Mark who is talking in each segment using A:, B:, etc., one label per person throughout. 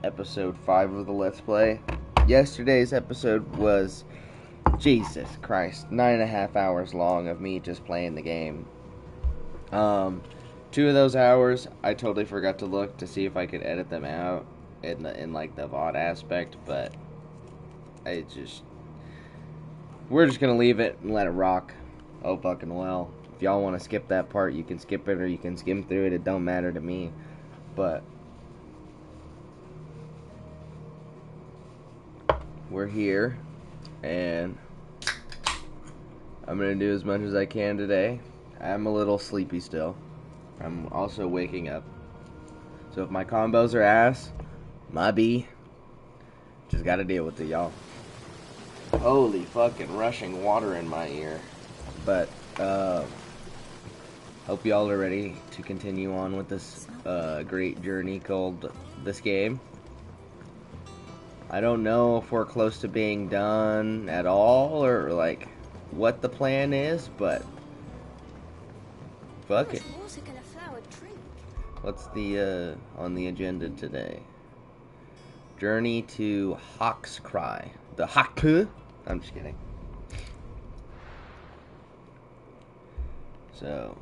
A: episode 5 of the Let's Play. Yesterday's episode was, Jesus Christ, 9.5 hours long of me just playing the game. 2 of those hours, I totally forgot to look to see if I could edit them out in like the VOD aspect, but we're just gonna leave it and let it rock. Oh fucking well. If y'all want to skip that part, you can skip it or you can skim through it. It don't matter to me. But we're here, and I'm gonna do as much as I can today. I'm a little sleepy still. I'm also waking up. So if my combos are ass, my B, just gotta deal with it, y'all. Holy fucking rushing water in my ear. But, hope y'all are ready to continue on with this great journey called this game. I don't know if we're close to being done at all, or like what the plan is, but fuck it. What's the on the agenda today? Journey to Hawk's Cry. The Hawkpu? I'm just kidding. So,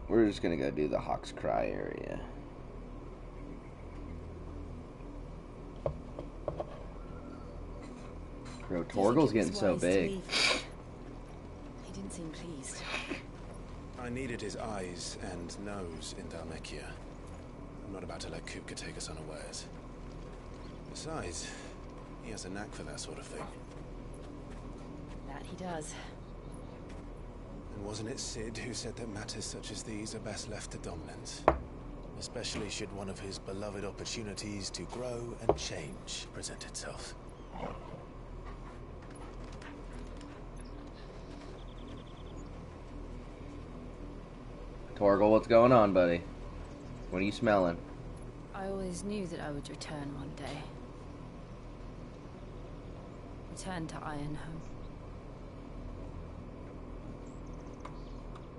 A: we're just gonna go do the Hawk's Cry area. Bro, Torgal's getting so big.
B: He didn't seem pleased.
C: I needed his eyes and nose in Dhalmekia. I'm not about to let Kupka take us unawares. Besides, he has a knack for that sort of thing.
B: That he does.
C: And wasn't it Sid who said that matters such as these are best left to dominance? Especially should one of his beloved opportunities to grow and change present itself.
A: Torgal, what's going on, buddy? What are you smelling?
B: I always knew that I would return one day. Return to Ironhome.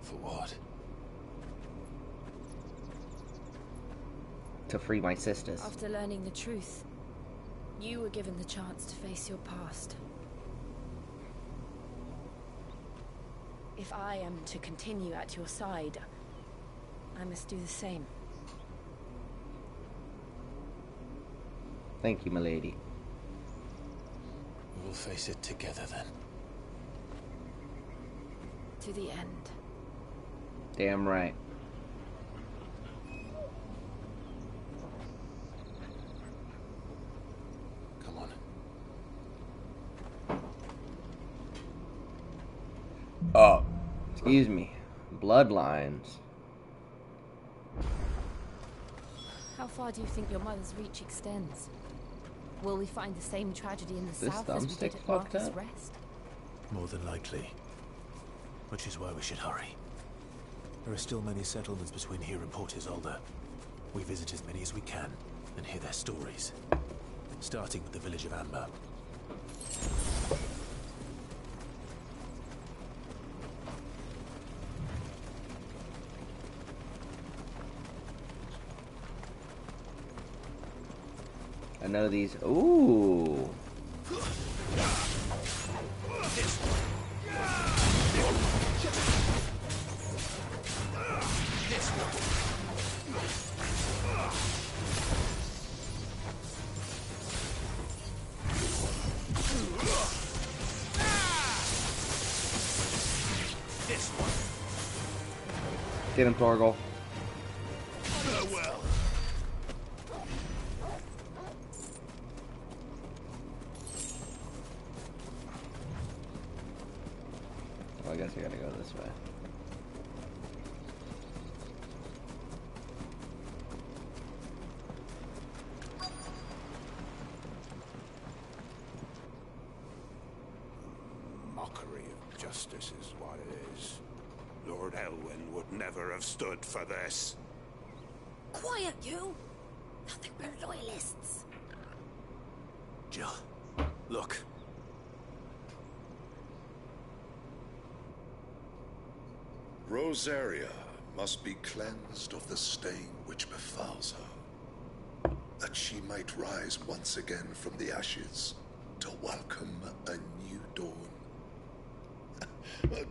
C: For what?
A: To free my sisters.
B: After learning the truth, you were given the chance to face your past. If I am to continue at your side, I must do the same.
A: Thank you, milady.
C: We'll face it together then.
B: To the end.
A: Damn right.
C: Come on.
A: Oh, excuse me. Bloodlines.
B: How far do you think your mother's reach extends? Will we find the same tragedy in the south as we did at Marcus Rest?
C: More than likely. Which is why we should hurry. There are still many settlements between here and Port Isolde. We visit as many as we can and hear their stories. Starting with the village of Amber.
A: I know these. Ooh. Get him, Torgal. Well, I guess we gotta go this way.
D: Mockery of justice is what it is. Lord Elwyn would never have stood for this.
B: Quiet, you! Nothing but loyalists.
C: Jill, look.
D: Rosaria must be cleansed of the stain which befalls her.
E: that she might rise once again from the ashes to welcome a new dawn.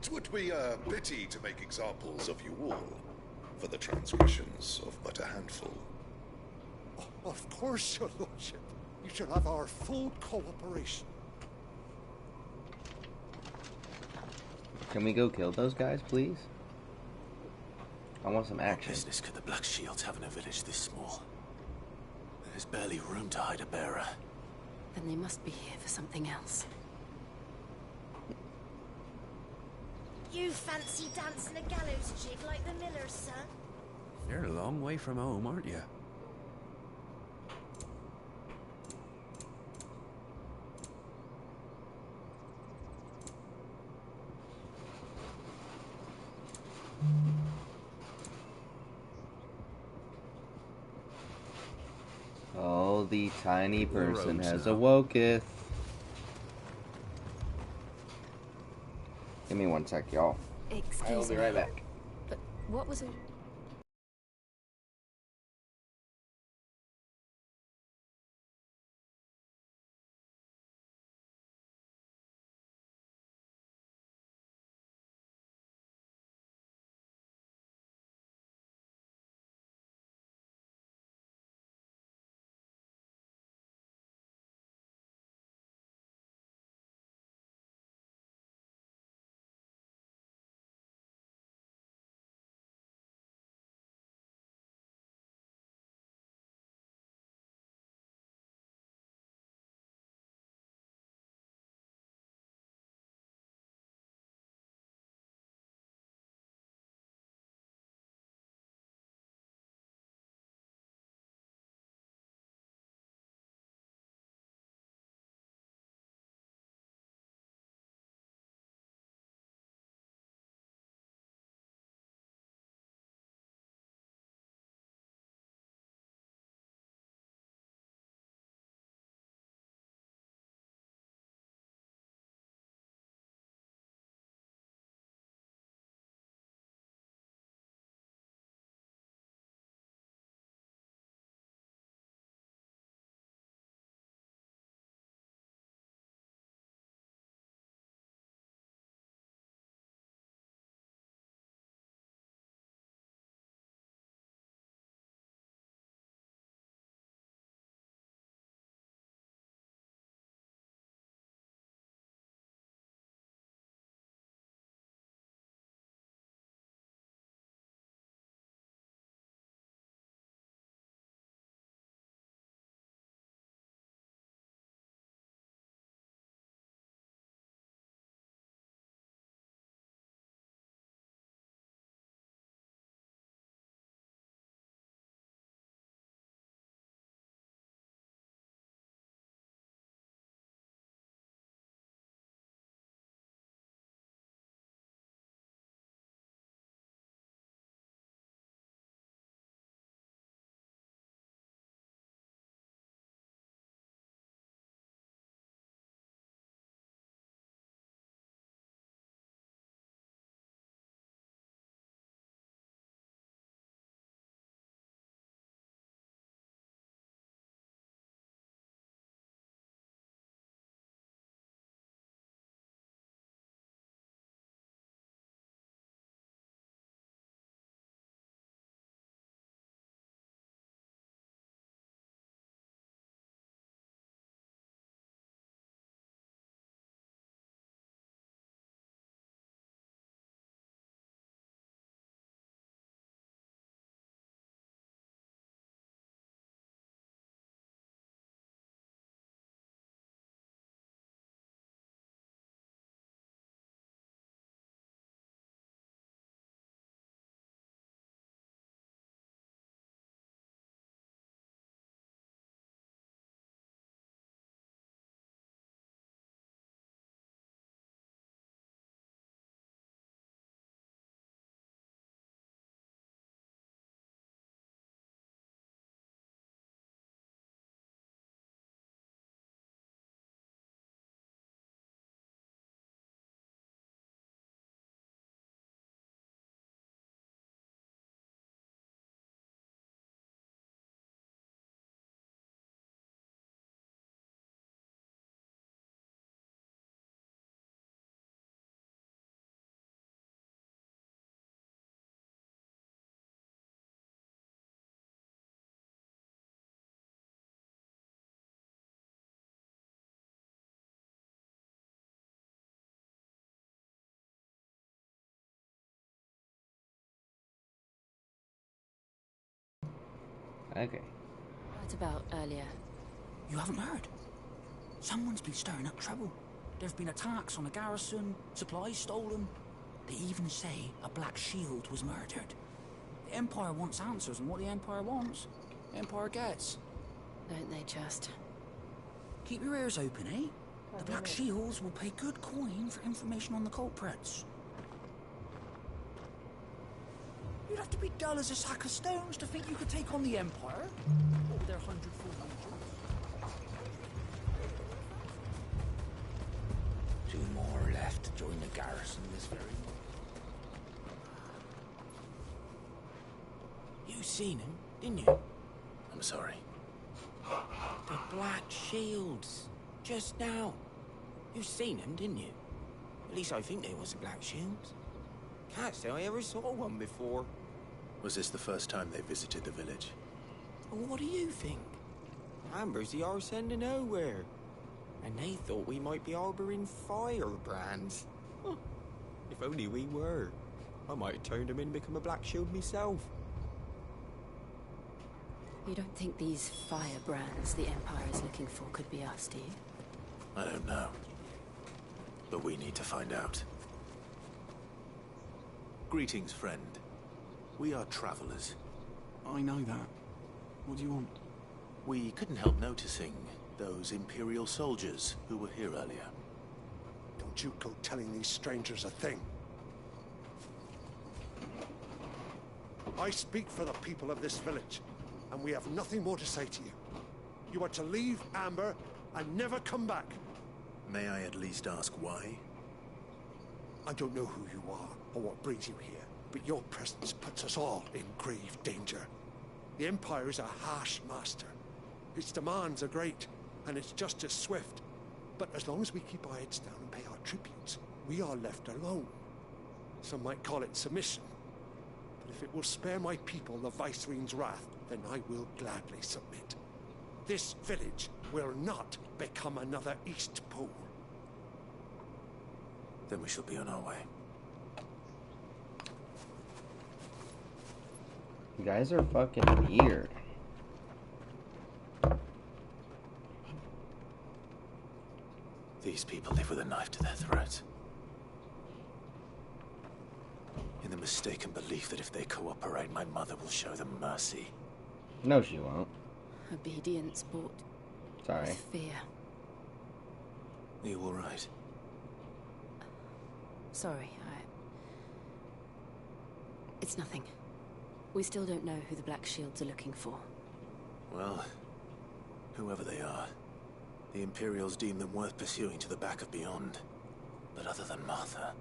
E: 'Twould be a pity to make examples of you all for the transgressions of but a handful.
F: Of course, your lordship. You shall have our full cooperation.
A: Can we go kill those guys, please? I want some
C: What
A: action.
C: business could the Black Shields have in a village this small? There's barely room to hide a bearer.
B: Then they must be here for something else.
G: You fancy dancing a gallows jig like the miller's son?
H: You're a long way from home, aren't you?
A: Oh, the tiny
H: The roads
A: person has
H: now.
A: awoketh. Give me one sec, y'all. I will
B: Excuse
A: be
B: me.
A: right back.
B: But what was it?
A: Okay.
B: What about earlier?
I: You haven't heard? Someone's been stirring up trouble. There've been attacks on the garrison, supplies stolen. They even say a Black Shield was murdered. The Empire wants answers, and what the Empire wants, the Empire gets.
B: Don't they just?
I: Keep your ears open, eh? The Black Shields will pay good coin for information on the culprits. You'd have to be dull as a sack of stones to think you could take on the Empire. What with their 100 full legions? 2 more left to join the garrison this very moment. You seen him, didn't you?
C: I'm sorry.
I: The Black Shields. Just now. You seen them, didn't you? At least I think they was the Black Shields. Can't say I ever saw one before.
C: Was this the first time they visited the village?
I: Well, what do you think? Amber's the arse end of nowhere. And they thought we might be harboring firebrands. Huh. If only we were. I might have turned them in and become a Black Shield myself.
B: You don't think these firebrands the Empire is looking for could be us, do you?
C: I don't know. But we need to find out. Greetings, friend. We are travelers.
I: I know that. What do you want?
C: We couldn't help noticing those Imperial soldiers who were here earlier.
F: Don't you go telling these strangers a thing. I speak for the people of this village, and we have nothing more to say to you. You are to leave Amber and never come back.
C: May I at least ask why?
F: I don't know who you are or what brings you here, but your presence puts us all in grave danger. The Empire is a harsh master. Its demands are great, and its justice swift. But as long as we keep our heads down and pay our tributes, we are left alone. Some might call it submission. But if it will spare my people the Viceroy's wrath, then I will gladly submit. This village will not become another East Pole.
C: Then we shall be on our way.
A: You guys are fucking weird.
C: These people live with a knife to their throats. In the mistaken belief that if they cooperate, my mother will show them mercy.
A: No, she won't.
B: Obedience bought
A: Sorry.
B: with fear.
C: Are you all right?
B: Sorry, It's nothing. We still don't know who the Black Shields are looking for.
C: Well, whoever they are, the Imperials deem them worth pursuing to the back of beyond. But other than Martha,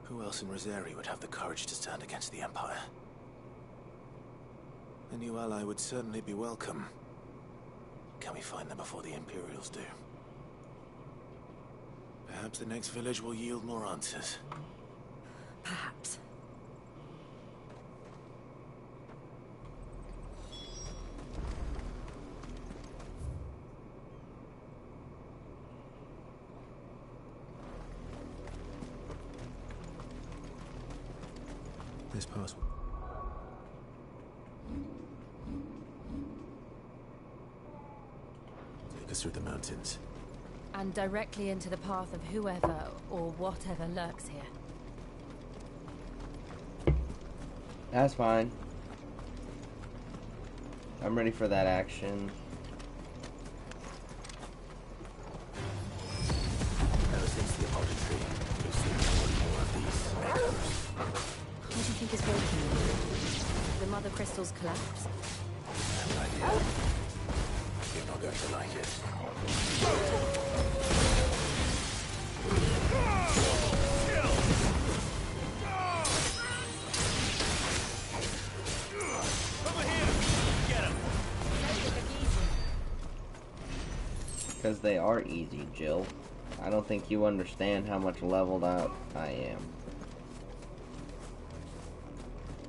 C: who else in Rosari would have the courage to stand against the Empire? A new ally would certainly be welcome. Can we find them before the Imperials do? Perhaps the next village will yield more answers.
B: Perhaps.
C: This pass. Take us through the mountains.
B: And directly into the path of whoever or whatever lurks here.
A: That's fine. I'm ready for that action.
C: Ever since the apology tree, we've seen more and more of these echoes.
B: What do you think is breaking them? The mother crystals collapse?
C: No idea. You're not going to like it.
A: Because they are easy, Jill. I don't think you understand how much leveled out I am.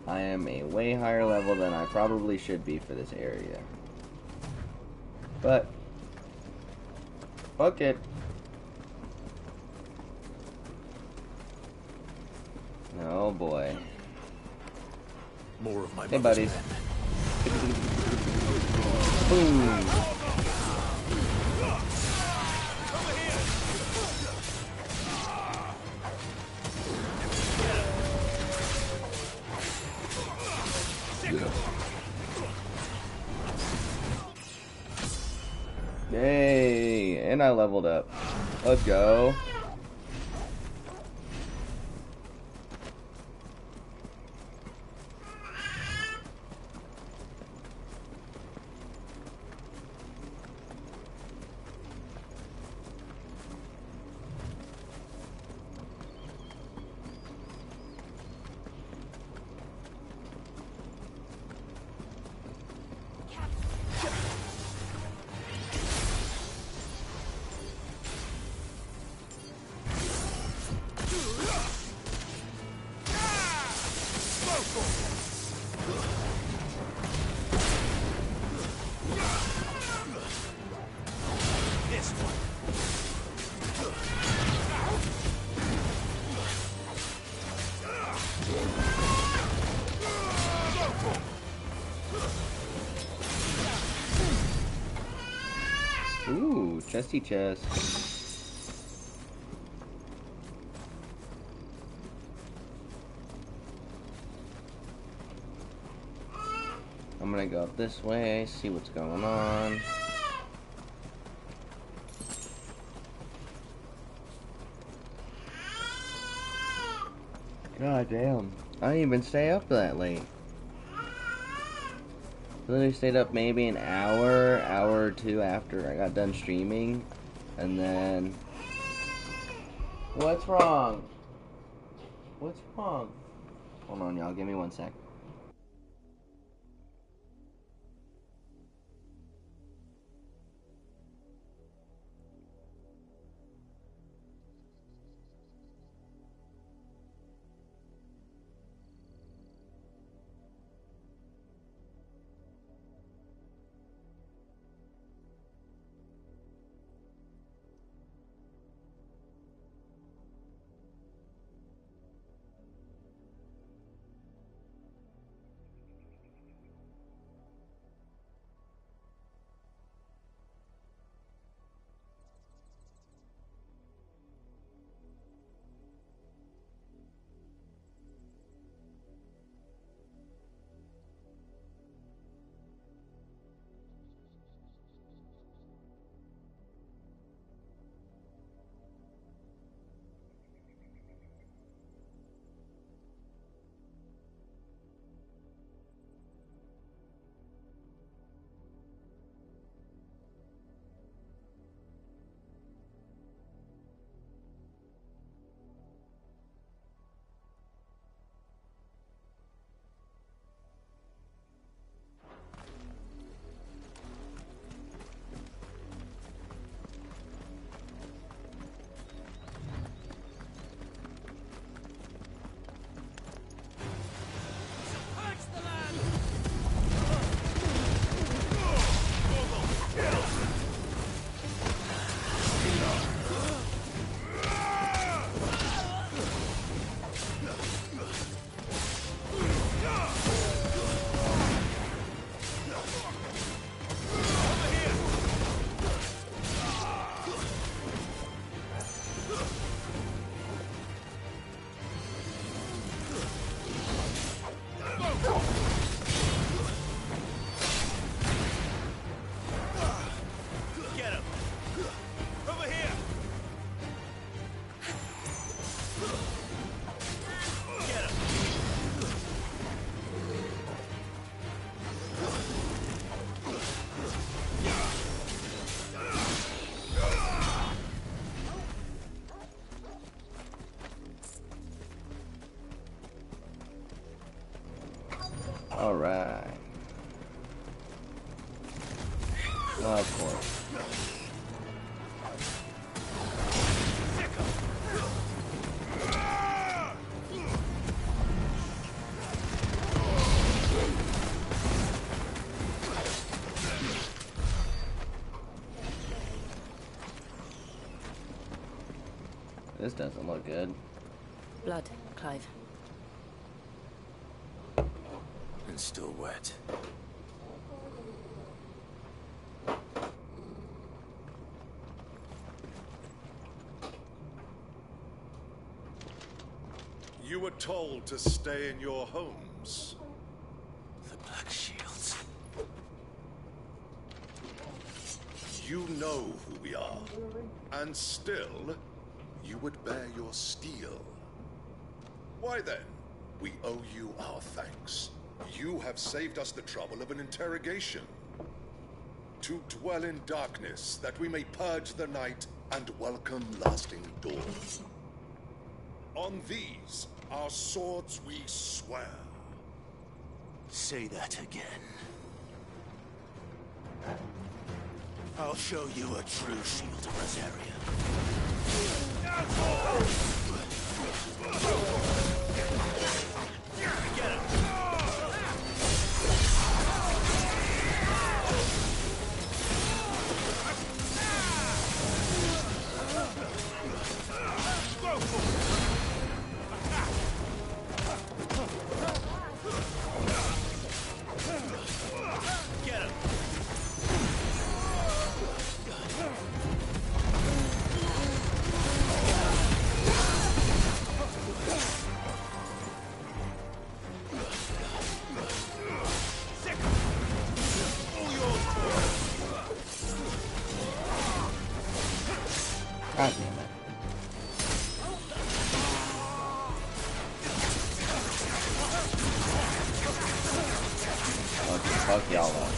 A: I am a way higher level than I probably should be for this area. But fuck it. Oh boy.
C: More of my
A: Hey
C: mother's
A: buddies.
C: men.
A: Boom. Yay, and I leveled up. Let's go. Ooh, chesty chest. I'm gonna go up this way, see what's going on. God damn. I didn't even stay up that late. Literally stayed up maybe an hour or two after I got done streaming. And then... What's wrong? What's wrong? Hold on, y'all. Give me 1 sec. Alright. Of course. This doesn't look good.
B: Blood, Clive.
C: And still wet.
E: You were told to stay in your homes.
C: The Black Shields.
E: You know who we are, and still, you would bear your steel. Why then, we owe you our thanks. You have saved us the trouble of an interrogation. To dwell in darkness, that we may purge the night and welcome lasting dawn. On these, our swords we swear.
C: Say that again. I'll show you a true shield of Rosaria. Get him! Go for it! Get him!
A: God damn it. Fuck y'all up.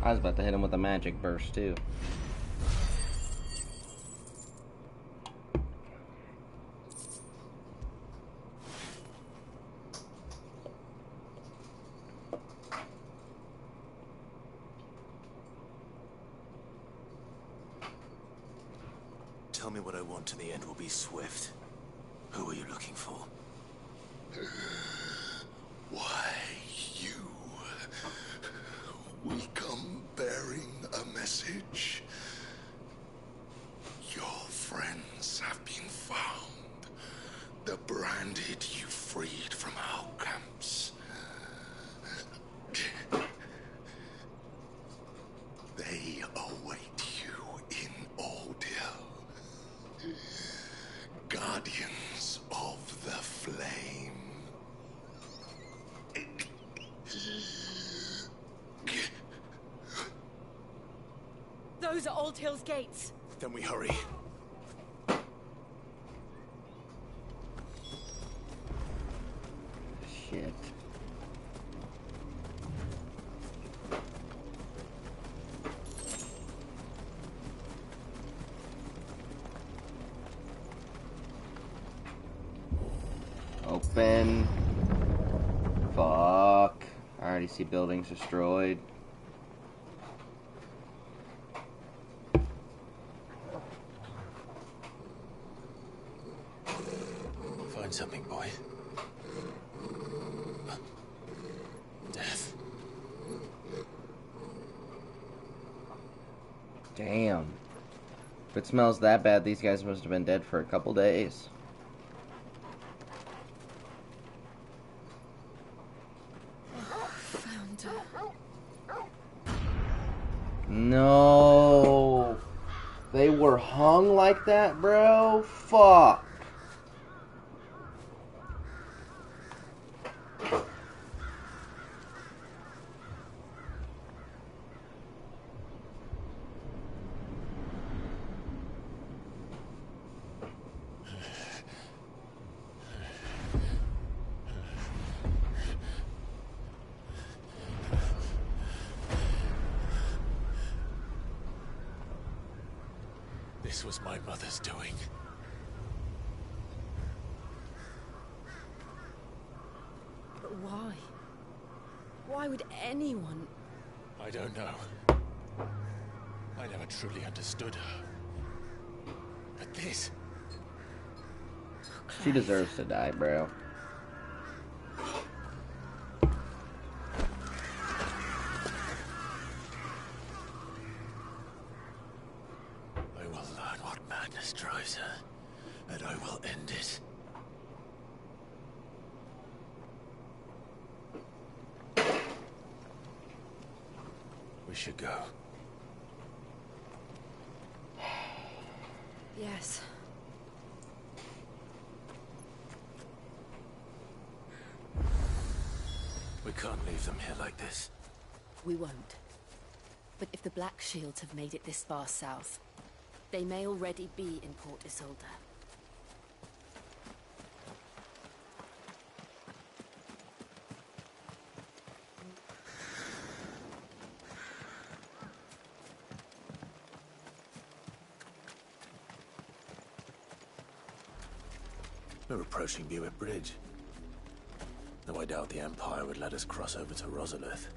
A: I was about to hit him with a magic burst too.
C: Tell me what I want and the end will be swift. Who are you looking for?
E: Why, you... We come bearing a message. Your friends have been found. The branded you freed from our camps. They await you in Ordeal. Guardians of the Flame.
G: Those are Old Hill's gates.
C: Then we hurry.
A: Shit. Open. Fuck. I already see buildings destroyed.
C: Find something, boy. Death.
A: Damn. If it smells that bad, these guys must have been dead for a couple days.
B: Found her.
A: No. They were hung like that, bro? Fuck.
C: This was my mother's doing.
B: But why? Why would anyone?
C: I don't know. I never truly understood her. But this...
A: She deserves to die, bro.
C: I will learn what madness drives her, and I will end it. We should go.
B: Yes.
C: We can't leave them here like this.
B: We won't. But if the Black Shields have made it this far south, they may already be in Port Isolde.
C: We're approaching Buick Bridge. Though I doubt the Empire would let us cross over to Rosalith.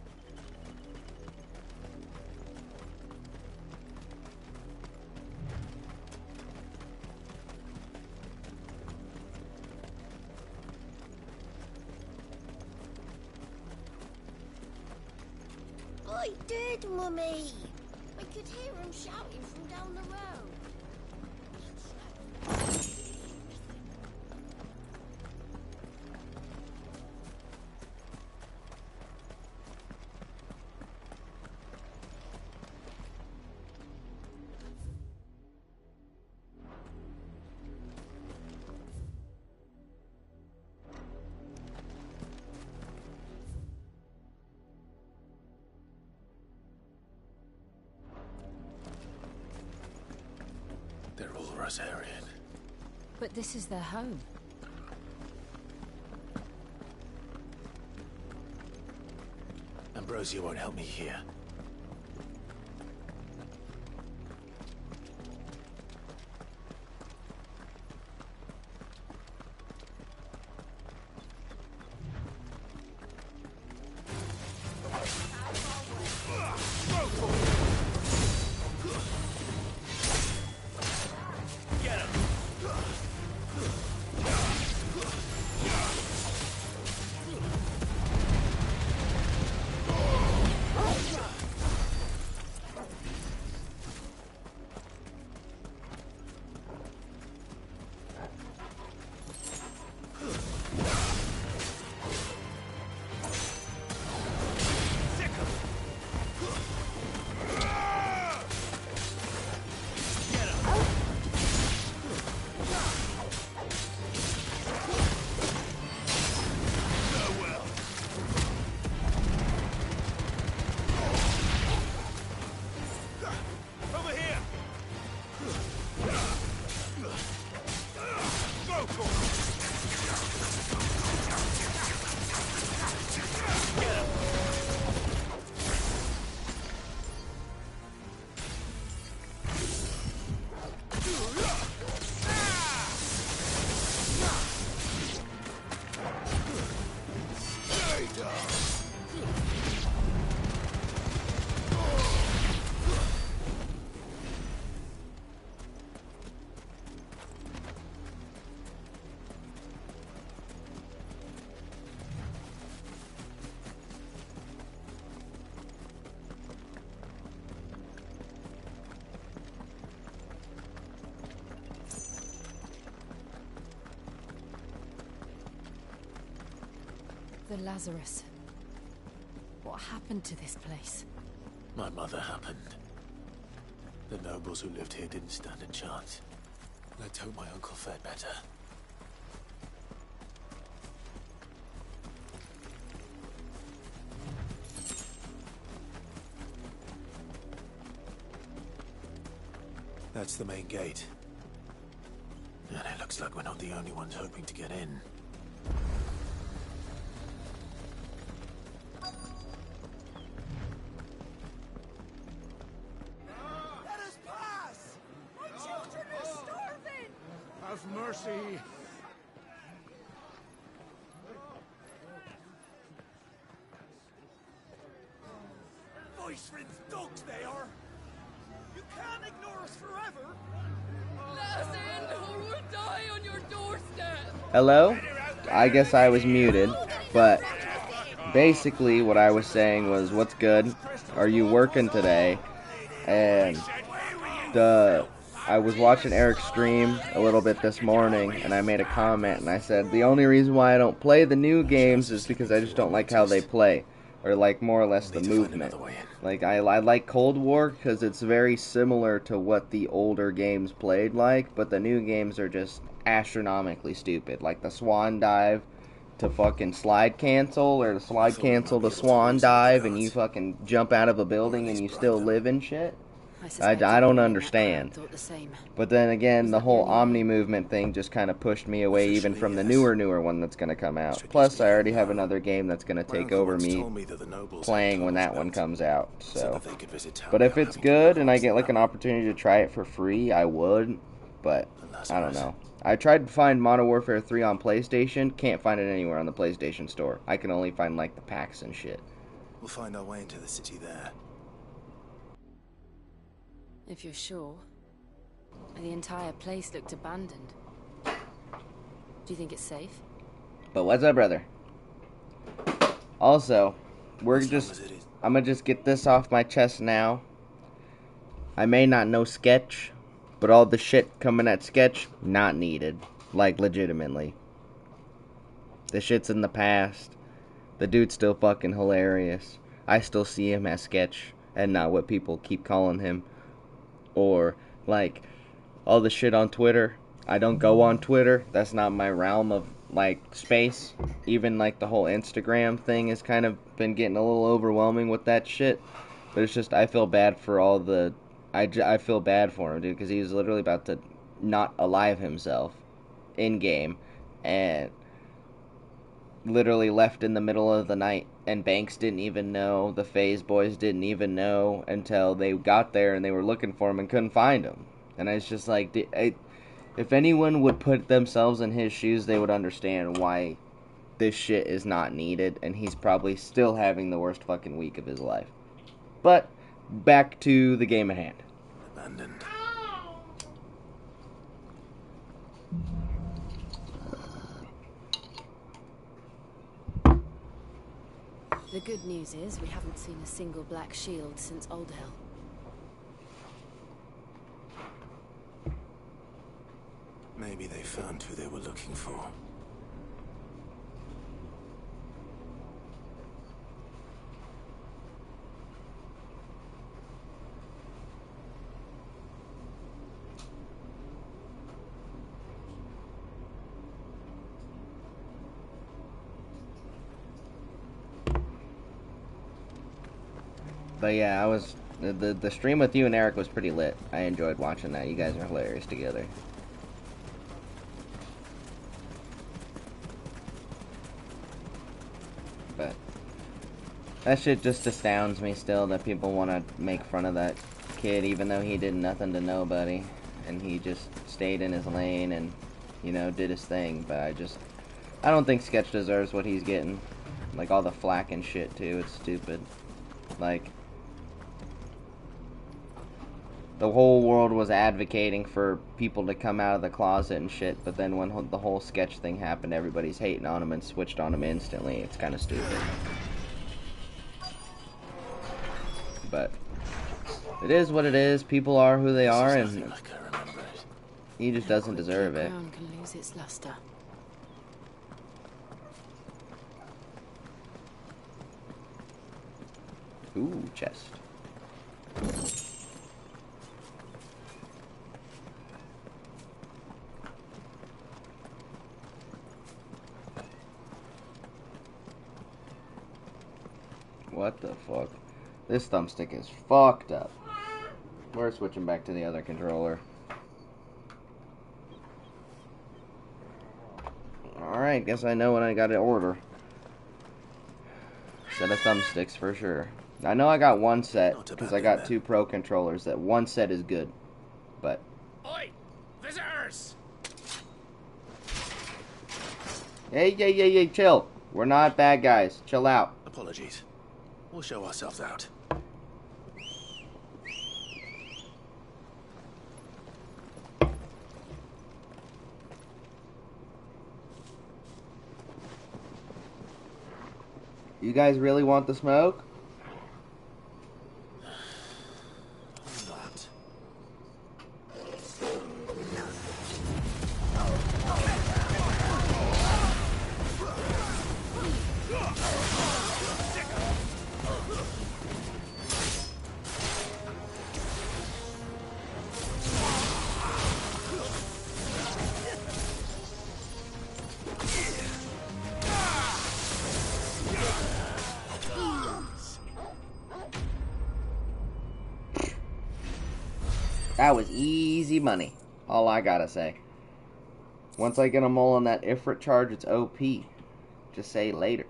G: I did, Mummy! I could hear him shouting from down the road.
C: They're all Rosarian.
B: But this is their home.
C: Ambrosia won't help me here.
B: The Lazarus. What happened to this place?
C: My mother happened. The nobles who lived here didn't stand a chance. Let's hope my uncle fared better. That's the main gate. And it looks like we're not the only ones hoping to get in.
F: Let us pass! My children are starving! Have mercy! Voice-ridden dogs they are! You can't ignore us forever!
A: Hello? I guess I was muted, but basically what I was saying was, what's good? Are you working today? And I was watching Eric's stream a little bit this morning, and I made a comment, and I said, the only reason why I don't play the new games is because I just don't like how they play, or like more or less the movement. Like, I like Cold War because it's very similar to what the older games played like, but the new games are just astronomically stupid. Like the swan dive to fucking slide cancel, or the slide cancel to swan dive, and you fucking jump out of a building and you still live and shit. I don't understand. But then again, the whole Omni movement thing just kind of pushed me away even from the newer one that's going to come out. Plus, I already have another game that's going to take over me playing when that one comes out. So, but if it's good and I get like an opportunity to try it for free, I would. But I don't know. I tried to find Modern Warfare 3 on PlayStation. Can't find it anywhere on the PlayStation Store. I can only find like the packs and shit.
C: We'll find our way into the city there.
B: If you're sure. The entire place looked abandoned. Do you think it's safe?
A: But what's up, brother? Also, I'm gonna just get this off my chest now. I may not know Sketch, but all the shit coming at Sketch, not needed. Like, legitimately. The shit's in the past. The dude's still fucking hilarious. I still see him as Sketch, and not what people keep calling him. Or, like, all the shit on Twitter. I don't go on Twitter. That's not my realm of, like, space. Even, like, the whole Instagram thing has kind of been getting a little overwhelming with that shit. But it's just, I feel bad for all the... I feel bad for him, dude, because he's literally about to not alive himself in-game. And literally left in the middle of the night, and Banks didn't even know, the FaZe boys didn't even know until they got there and they were looking for him and couldn't find him. And it's just like, if anyone would put themselves in his shoes, they would understand why this shit is not needed, and he's probably still having the worst fucking week of his life. But back to the game at hand.
C: Abandoned.
B: The good news is we haven't seen a single black shield since Old Hill.
C: Maybe they found who they were looking for.
A: But yeah, the stream with you and Eric was pretty lit. I enjoyed watching that. You guys are hilarious together. But that shit just astounds me still, that people want to make fun of that kid even though he did nothing to nobody, and he just stayed in his lane and, you know, did his thing. But I don't think Sketch deserves what he's getting. Like all the flack and shit too, it's stupid. Like, the whole world was advocating for people to come out of the closet and shit, but then when the whole Sketch thing happened, everybody's hating on him and switched on him instantly. It's kind of stupid. But it is what it is. People are who they are, and he just doesn't deserve it.
B: Crown can lose its luster.
A: Ooh, chest. What the fuck? This thumbstick is fucked up. We're switching back to the other controller. Alright, guess I know what I gotta order. Set of thumbsticks for sure. I know I got one set, because I got 2 Pro controllers. That one set is good. But...
J: Oi! Visitors!
A: Hey, chill. We're not bad guys. Chill out.
C: Apologies. We'll show ourselves out.
A: You guys really want the smoke? That was easy money. All I gotta say. Once I get a mole on that Ifrit charge, it's OP. Just say later.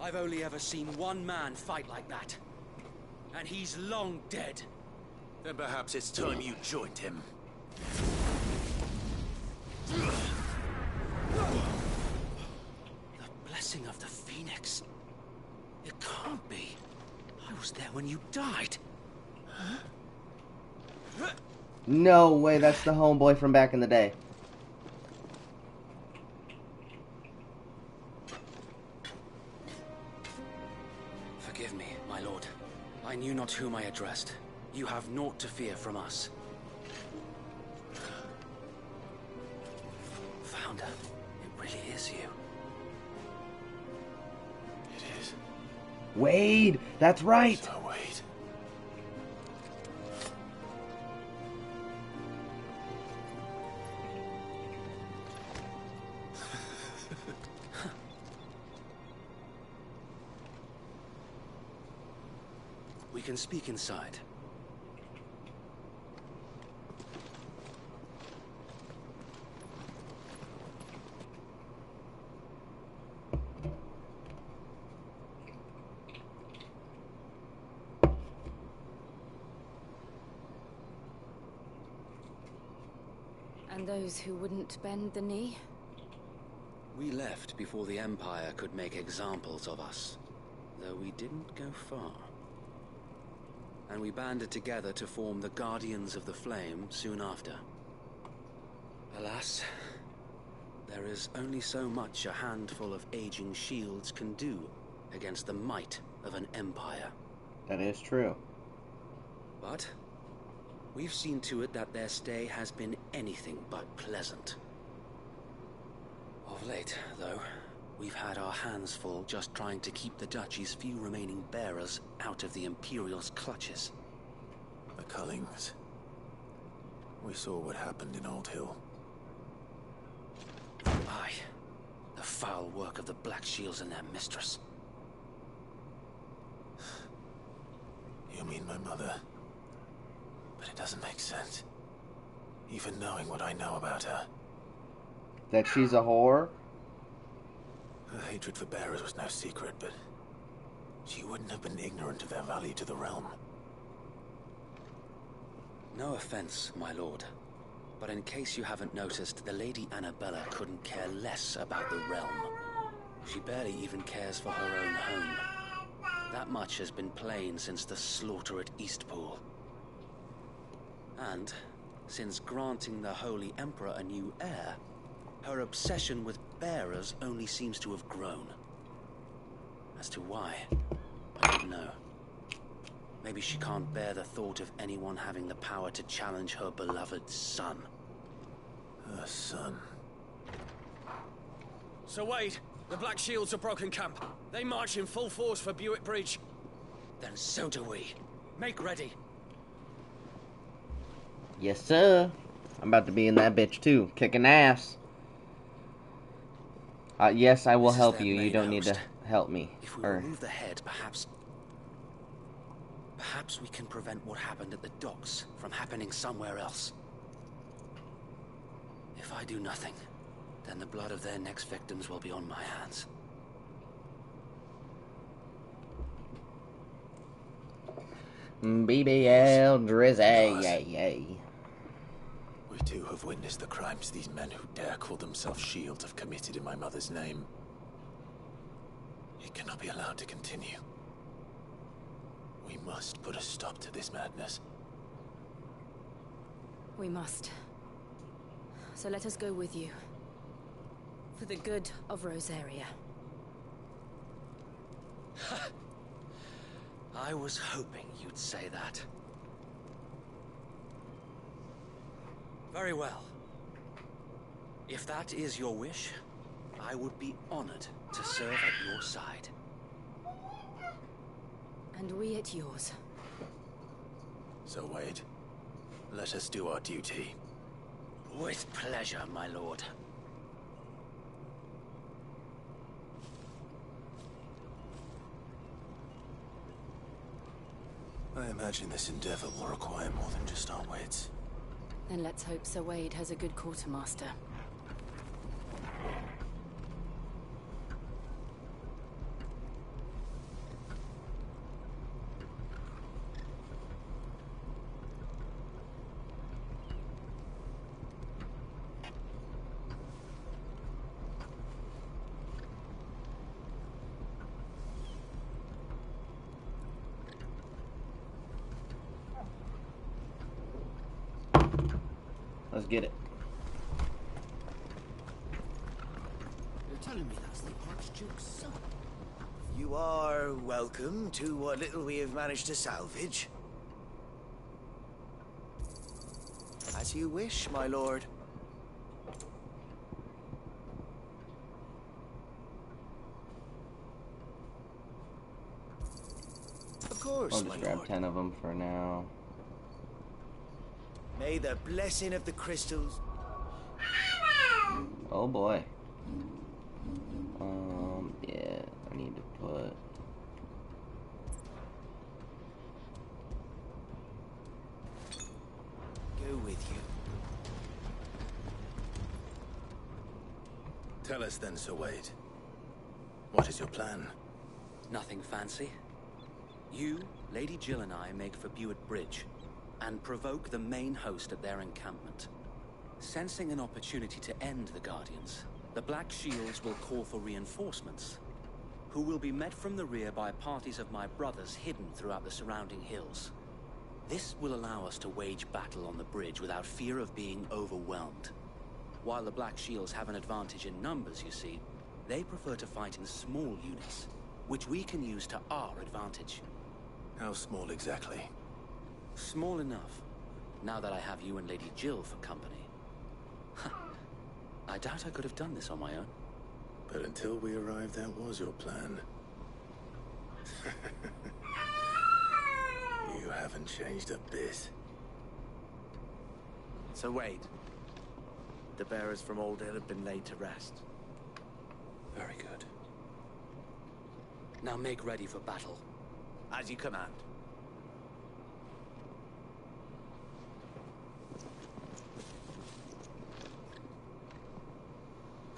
K: I've only ever seen one man fight like that. And he's long dead.
C: Then perhaps it's time you joined him.
K: The blessing of the Phoenix. It can't be. I was there when you died.
A: No way, that's the homeboy from back in the day.
K: Forgive me, my lord. I knew not whom I addressed. You have naught to fear from us. Founder, it really is you.
C: It is.
A: Wade! That's right!
C: So Wade.
K: We can speak inside.
B: And those who wouldn't bend the knee?
K: We left before the Empire could make examples of us, though we didn't go far. And we banded together to form the Guardians of the Flame soon after. Alas, there is only so much a handful of aging shields can do against the might of an empire.
A: That is true.
K: But we've seen to it that their stay has been anything but pleasant. Of late, though, we've had our hands full just trying to keep the Duchy's few remaining bearers out of the Imperial's clutches.
C: The Cullings. We saw what happened in Old Hill.
K: Aye. The foul work of the Black Shields and their mistress.
C: You mean my mother? But it doesn't make sense. Even knowing what I know about her.
A: That she's a whore?
C: Her hatred for bearers was no secret, but she wouldn't have been ignorant of their value to the realm.
K: No offense, my lord, but in case you haven't noticed, the Lady Annabella couldn't care less about the realm. She barely even cares for her own home. That much has been plain since the slaughter at Eastpool. And since granting the Holy Emperor a new heir, her obsession with bearers only seems to have grown. As to why, I don't know. Maybe she can't bear the thought of anyone having the power to challenge her beloved son.
C: Her son.
J: So Wade, the Black Shields have broken camp. They march in full force for Buick Bridge.
K: Then so do we. Make ready.
A: Yes, sir. I'm about to be in that bitch too, kicking ass. Yes, I will help you. You don't need to help me.
K: If we remove the head, perhaps we can prevent what happened at the docks from happening somewhere else. If I do nothing, then the blood of their next victims will be on my hands.
A: BBL Drizzy, yay, yay.
C: We too have witnessed the crimes these men who dare call themselves shields have committed in my mother's name. It cannot be allowed to continue. We must put a stop to this madness.
B: We must. So let us go with you. For the good of Rosaria.
K: I was hoping you'd say that. Very well. If that is your wish, I would be honored to serve at your side.
B: And we at yours.
C: So Wade, let us do our duty.
K: With pleasure, my lord.
C: I imagine this endeavor will require more than just our wits.
B: Then let's hope Sir Wade has a good quartermaster.
A: Let's get it.
I: You're telling me that's the Archduke's son?
L: You are welcome to what little we have managed to salvage. As you wish, my lord. Of course,
A: I'll
L: my
A: just grab
L: lord.
A: 10 of them for now.
L: May the blessing of the crystals...
A: Oh boy. Yeah, I need to put...
L: go with you.
C: Tell us then, Sir Wade. What is your plan?
K: Nothing fancy. You, Lady Jill and I make for Buett Bridge and provoke the main host at their encampment. Sensing an opportunity to end the Guardians, the Black Shields will call for reinforcements, who will be met from the rear by parties of my brothers hidden throughout the surrounding hills. This will allow us to wage battle on the bridge without fear of being overwhelmed. While the Black Shields have an advantage in numbers, you see, they prefer to fight in small units, which we can use to our advantage.
C: How small exactly?
K: Small enough, now that I have you and Lady Jill for company. I doubt I could have done this on my own.
C: But until we arrived, that was your plan. You haven't changed a bit.
L: So Wade, the bearers from Oldale have been laid to rest.
K: Very good. Now make ready for battle.
L: As you command.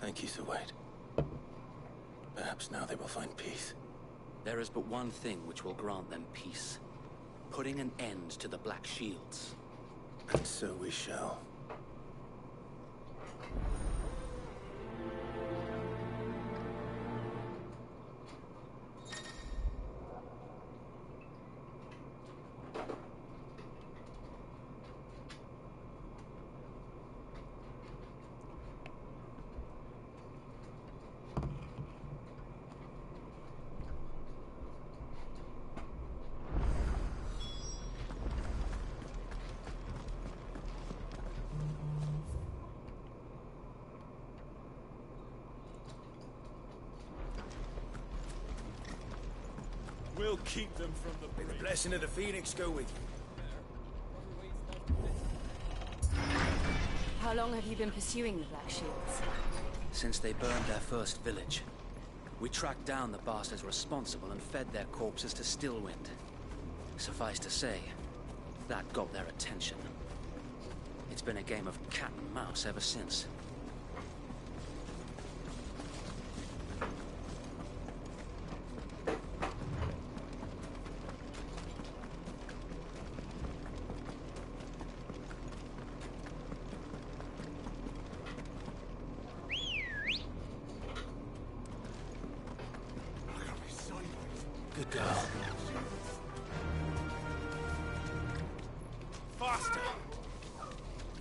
C: Thank you, Sir Wade. Perhaps now they will find peace.
K: There is but one thing which will grant them peace. Putting an end to the Black Shields.
C: And so we shall.
M: We'll keep them from the
L: May
M: bridge.
L: the blessing of the Phoenix go with you.
B: How long have you been pursuing the Black Shields?
K: Since they burned their first village. We tracked down the bastards responsible and fed their corpses to Stillwind. Suffice to say, that got their attention. It's been a game of cat and mouse ever since.
C: Good girl.
M: Faster!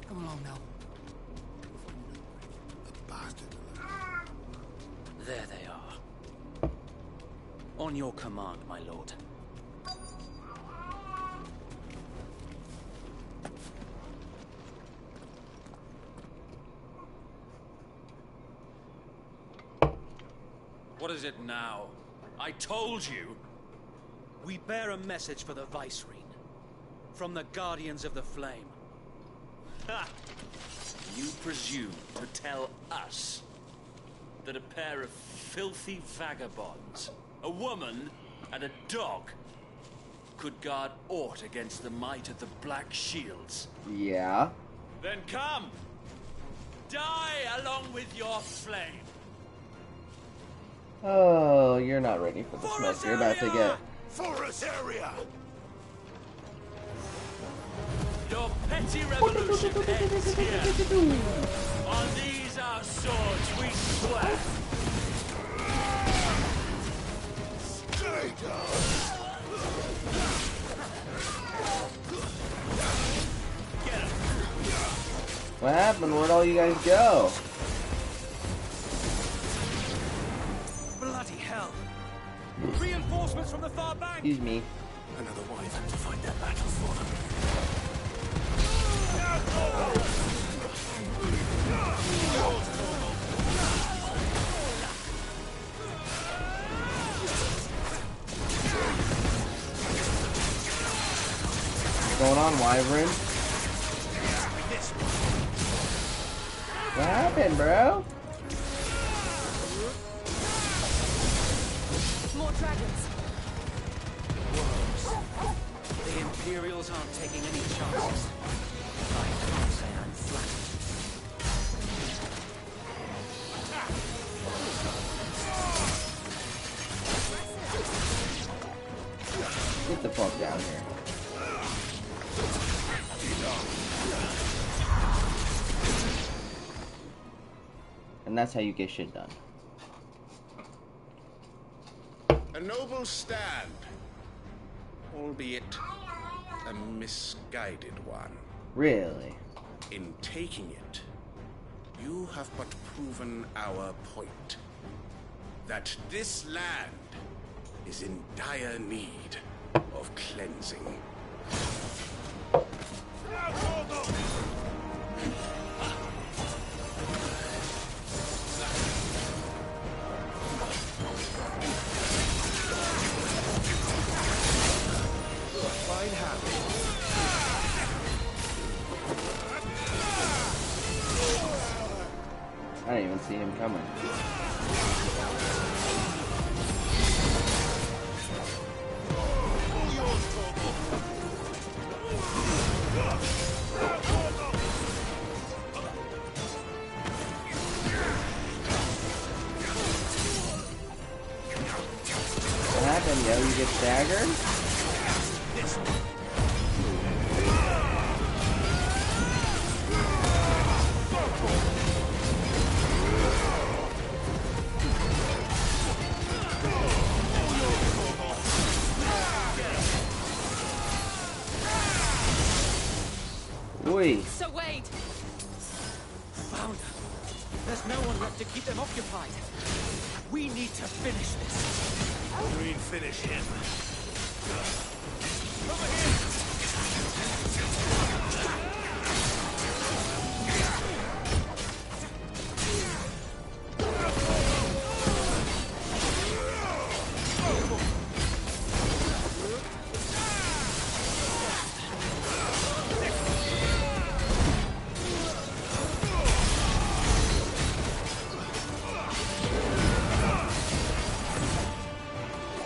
I: Come along now.
F: The bastard.
K: There they are. On your command, my lord.
J: What is it now? I told you!
K: We bear a message for the Vicereine. From the Guardians of the Flame.
J: Ha! You presume to tell us that a pair of filthy vagabonds, a woman and a dog, could guard aught against the might of the Black Shields?
A: Yeah.
J: Then come! Die along with your flame!
A: Oh, you're not ready for the smoke you're about to get.
D: Forest area!
J: Your petty revolution ends here. On these our swords we swear.
D: Stay down!
J: Get him.
A: What happened? Where'd all you guys go?
K: Bloody hell! Reinforcements from the far bank!
A: Excuse me.
C: Another wyvern to fight that battle for them.
A: What's going on, wyvern? What happened, bro?
B: More dragons.
K: The Imperials aren't taking any chances. I can't say I'm flattered.
A: Get the fuck down here. And that's how you get shit done.
E: A noble stand, albeit a misguided one.
A: Really?
E: In taking it, you have but proven our point. That this land is in dire need of cleansing. Quite happy.
A: I didn't even see him coming. What happened, yo? You get staggered? Oi.
B: So Wade!
I: Found her. There's no one left to keep them occupied. We need to finish this.
C: You mean finish him?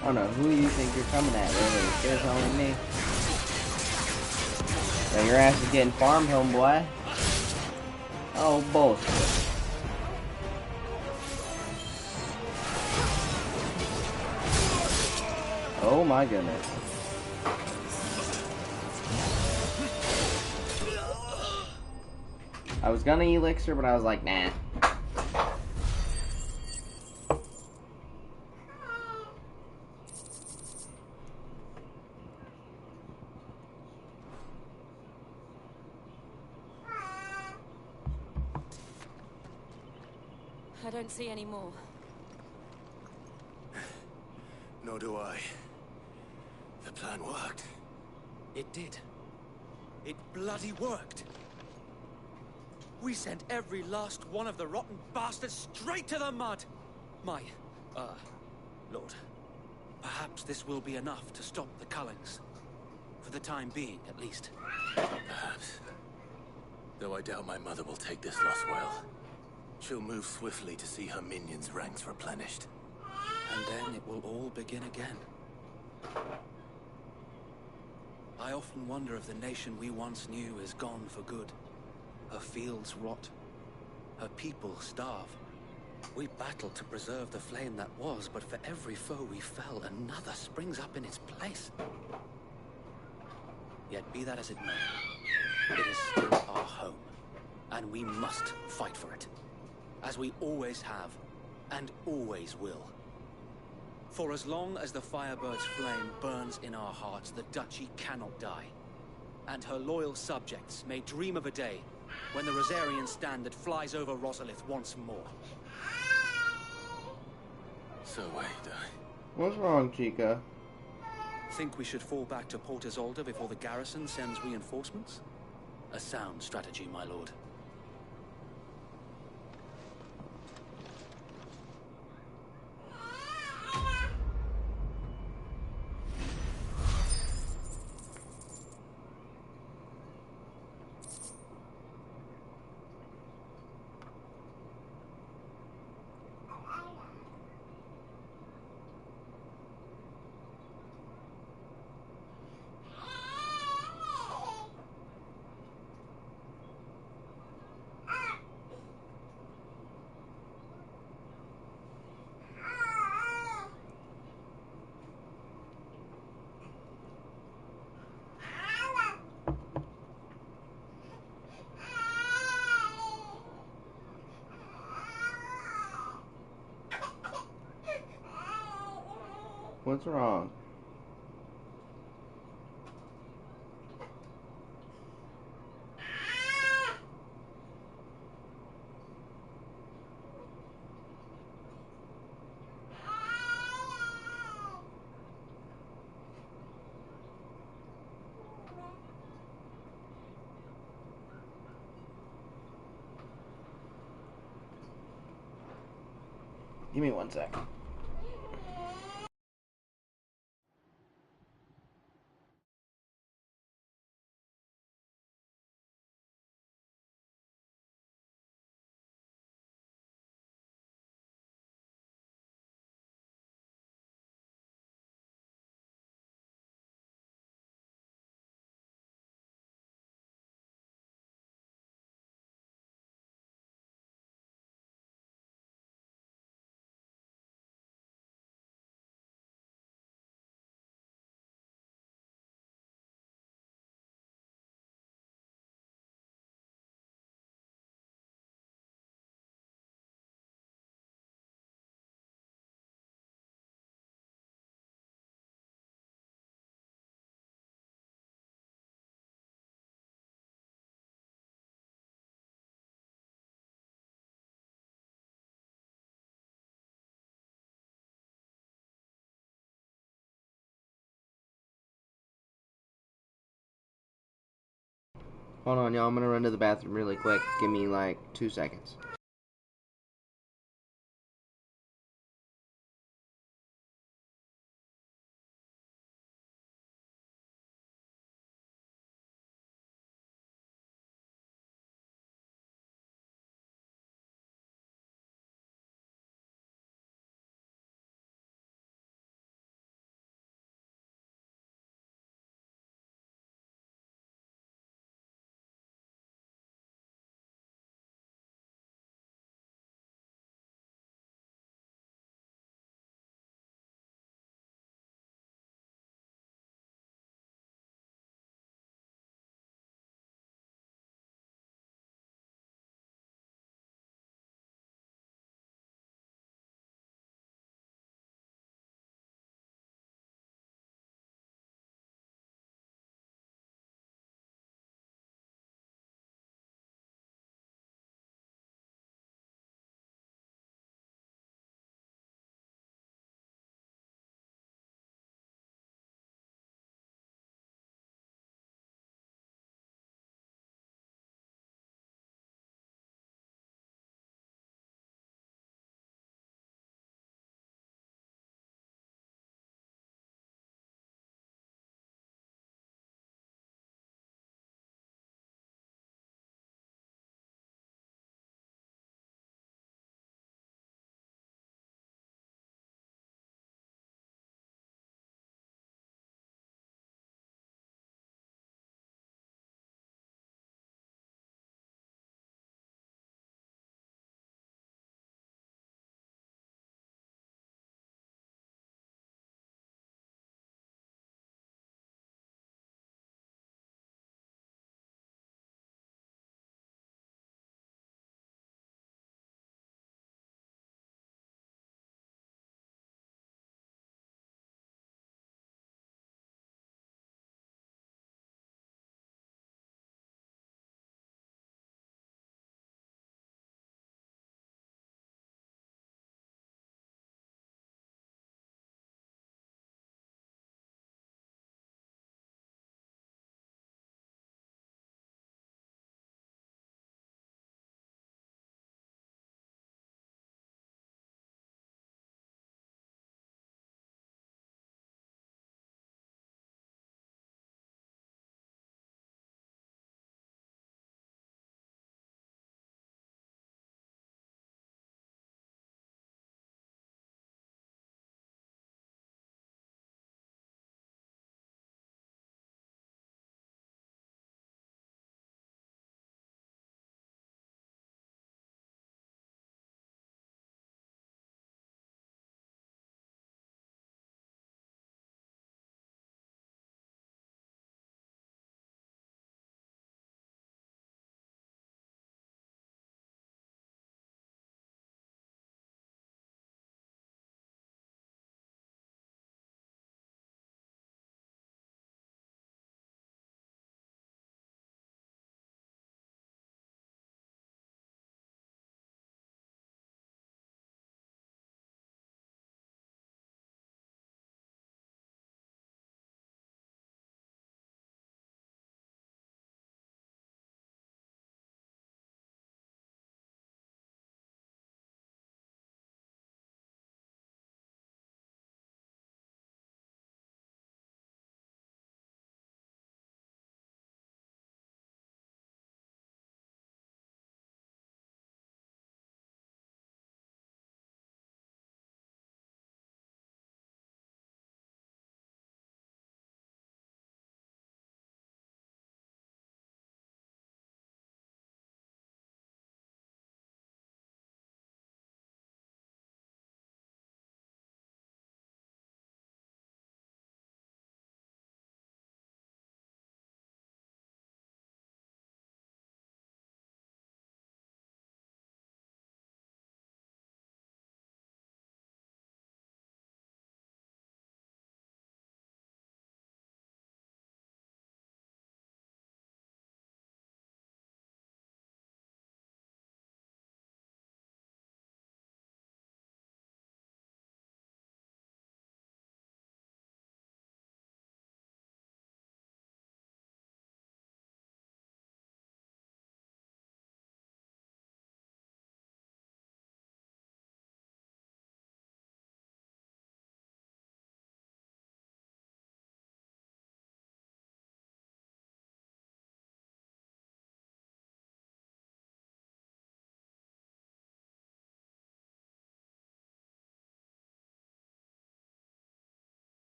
A: I don't know who you think you're coming at, really. It's only me. Yeah, your ass is getting farmed, homeboy. Oh, bullshit. Oh my goodness. I was gonna elixir, but I was like, nah.
B: I don't see any more.
C: So do I. The plan worked.
I: It did. It bloody worked. We sent every last one of the rotten bastards straight to the mud! My, Lord, perhaps this will be enough to stop the Cullings. For the time being, at least.
C: Perhaps. Though I doubt my mother will take this loss well. She'll move swiftly to see her minions' ranks replenished.
I: And then it will all begin again. I often wonder if the nation we once knew is gone for good. Her fields rot. Her people starve. We battled to preserve the flame that was, but for every foe we fell, another springs up in its place. Yet be that as it may, it is still our home, and we must fight for it, as we always have, and always will. For as long as the Firebird's flame burns in our hearts, the Duchy cannot die, and her loyal subjects may dream of a day when the Rosarian standard flies over Rosalith once more.
C: So wait,
A: what's wrong, Chica?
I: Think we should fall back to Port Isolde before the garrison sends reinforcements? A sound strategy, my lord.
A: What's wrong? Give me 1 sec. Hold on, y'all. I'm gonna run to the bathroom really quick. Give me like 2 seconds.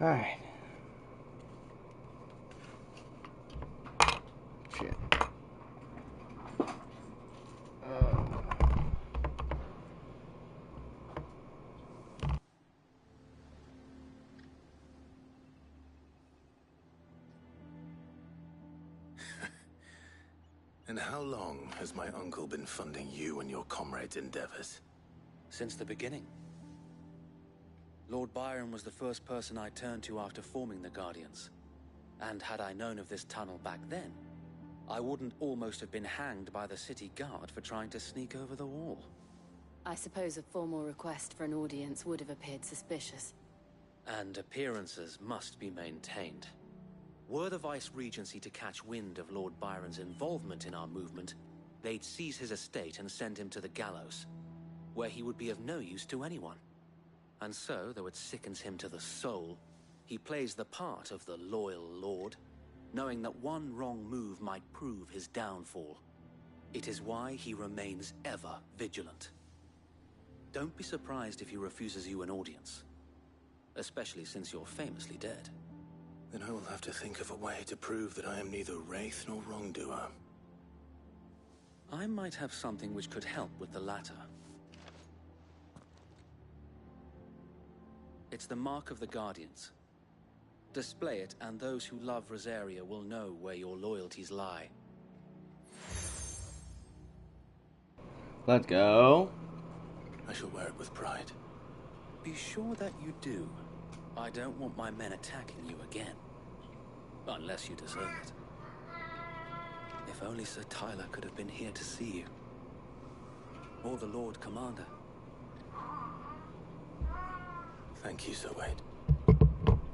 A: Alright. Shit.
C: And how long has my uncle been funding you and your comrades' endeavors?
K: Since the beginning. Lord Byron was the first person I turned to after forming the Guardians. And had I known of this tunnel back then, I wouldn't almost have been hanged by the city guard for trying to sneak over the wall.
B: I suppose a formal request for an audience would have appeared suspicious.
K: And appearances must be maintained. Were the Vice-Regency to catch wind of Lord Byron's involvement in our movement, they'd seize his estate and send him to the gallows, where he would be of no use to anyone. And so, though it sickens him to the soul, he plays the part of the loyal lord, knowing that one wrong move might prove his downfall. It is why he remains ever vigilant. Don't be surprised if he refuses you an audience, especially since you're famously dead.
C: Then I will have to think of a way to prove that I am neither wraith nor wrongdoer.
K: I might have something which could help with the latter. It's the mark of the Guardians. Display it, and those who love Rosaria will know where your loyalties lie.
A: Let's go.
C: I shall wear it with pride.
K: Be sure that you do. I don't want my men attacking you again. Unless you deserve it. If only Sir Tyler could have been here to see you. Or the Lord Commander.
C: Thank you, Sir Wade.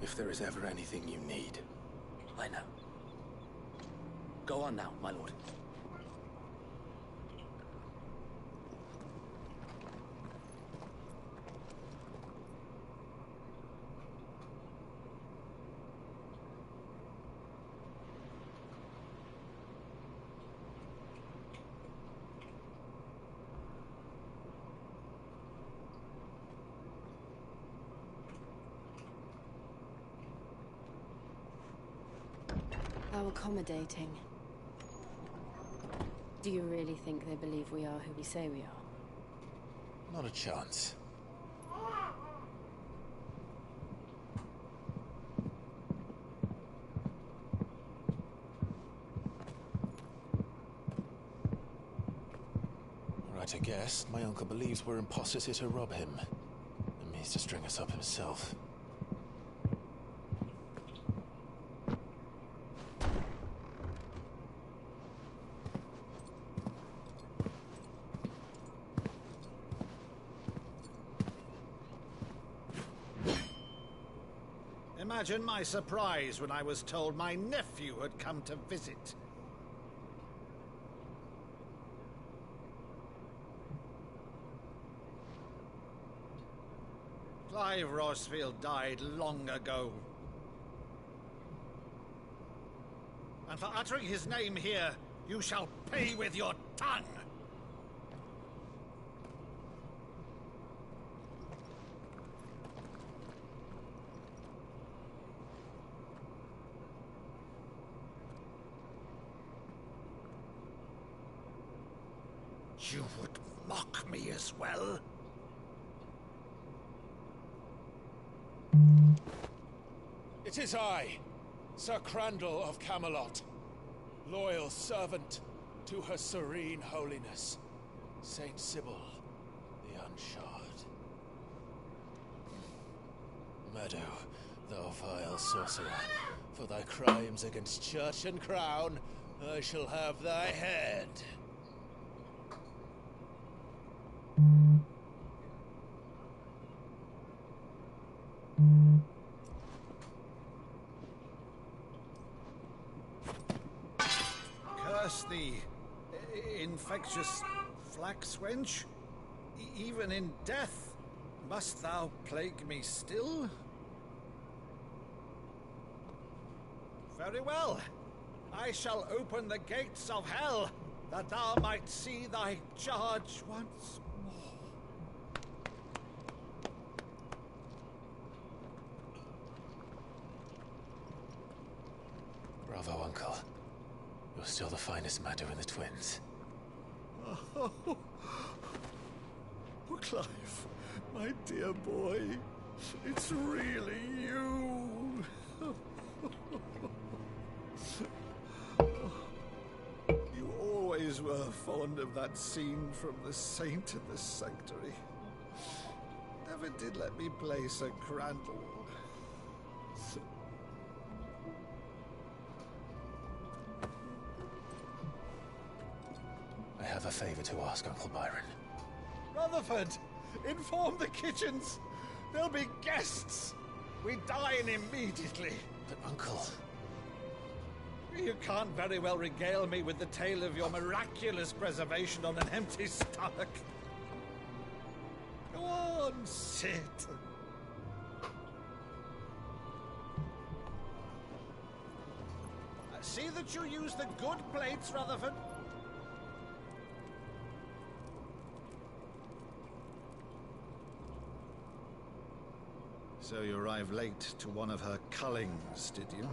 C: If there is ever anything you need.
K: I know. Go on now, my lord.
B: How accommodating. Do you really think they believe we are who we say we are?
C: Not a chance. Right, I guess. My uncle believes we're imposters here to rob him. And means to string us up himself.
N: Imagine my surprise when I was told my nephew had come to visit. Clive Rosfield died long ago. And for uttering his name here, you shall pay with your tongue! You would mock me as well?
M: It is I, Sir Crandall of Camelot, loyal servant to Her Serene Holiness, Saint Sybil the Unshod. Meadow, thou vile sorcerer, for thy crimes against church and crown, I shall have thy head.
N: Curse thee, infectious flax wench. Even in death, must thou plague me still? Very well. I shall open the gates of hell, that thou might see thy charge once more.
C: still the finest Madu in the twins.
N: Oh, Clive, my dear boy, it's really you. You always were fond of that scene from The Saint in the Sanctuary. Never did let me play Sir Crandall.
C: I have a favor to ask, Uncle Byron.
N: Rutherford, inform the kitchens. There'll be guests. We dine immediately.
C: But, Uncle...
N: You can't very well regale me with the tale of your miraculous preservation on an empty stomach. Go on, sit. See that you use the good plates, Rutherford. So you arrived late to one of her cullings, did you?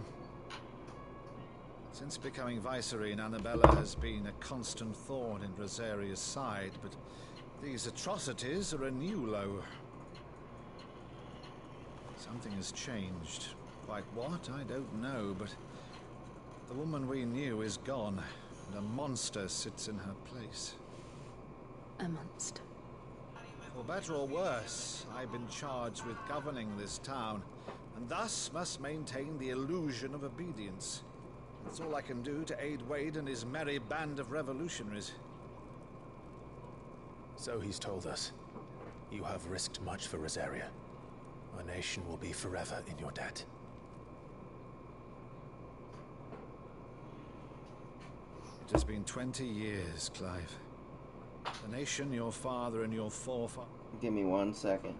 N: Since becoming Vicereine, Annabella has been a constant thorn in Rosaria's side, but these atrocities are a new low. Something has changed. Quite what, I don't know, but the woman we knew is gone, and a monster sits in her place.
B: A monster?
N: For better or worse, I've been charged with governing this town, and thus must maintain the illusion of obedience. That's all I can do to aid Wade and his merry band of revolutionaries.
C: So he's told us. You have risked much for Rosaria. Our nation will be forever in your debt.
N: It has been 20 years, Clive. The nation your father and your forefathers...
A: Give me 1 second.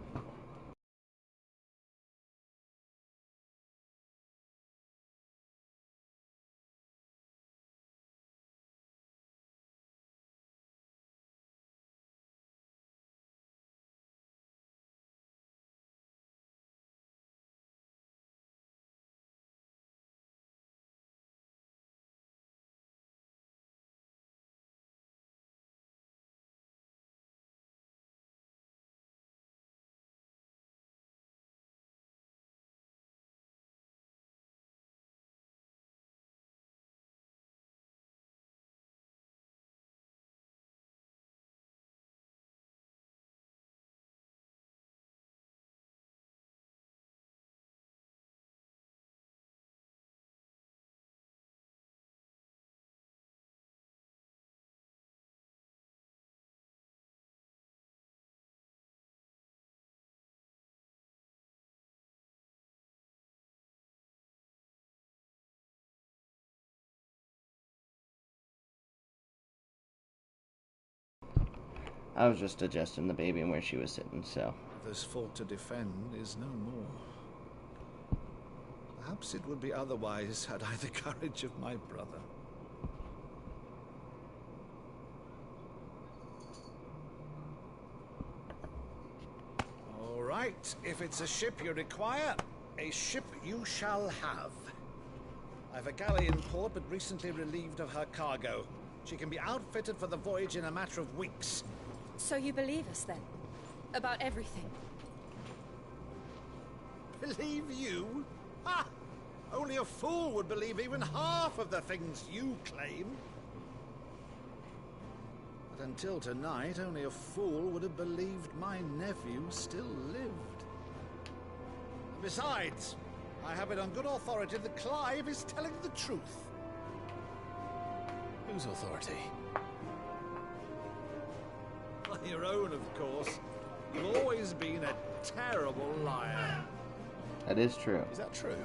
A: I was just adjusting the baby and where she was sitting, so.
N: This fought to defend is no more. Perhaps it would be otherwise had I the courage of my brother. All right, if it's a ship you require, a ship you shall have. I've a galley in port, but recently relieved of her cargo. She can be outfitted for the voyage in a matter of weeks.
B: So you believe us, then? About everything?
N: Believe you? Ha! Only a fool would believe even half of the things you claim. But until tonight, only a fool would have believed my nephew still lived. Besides, I have it on good authority that Clive is telling the truth.
C: Whose authority?
N: Your own, of course. You've always been a terrible liar.
A: That is true.
C: Is that true?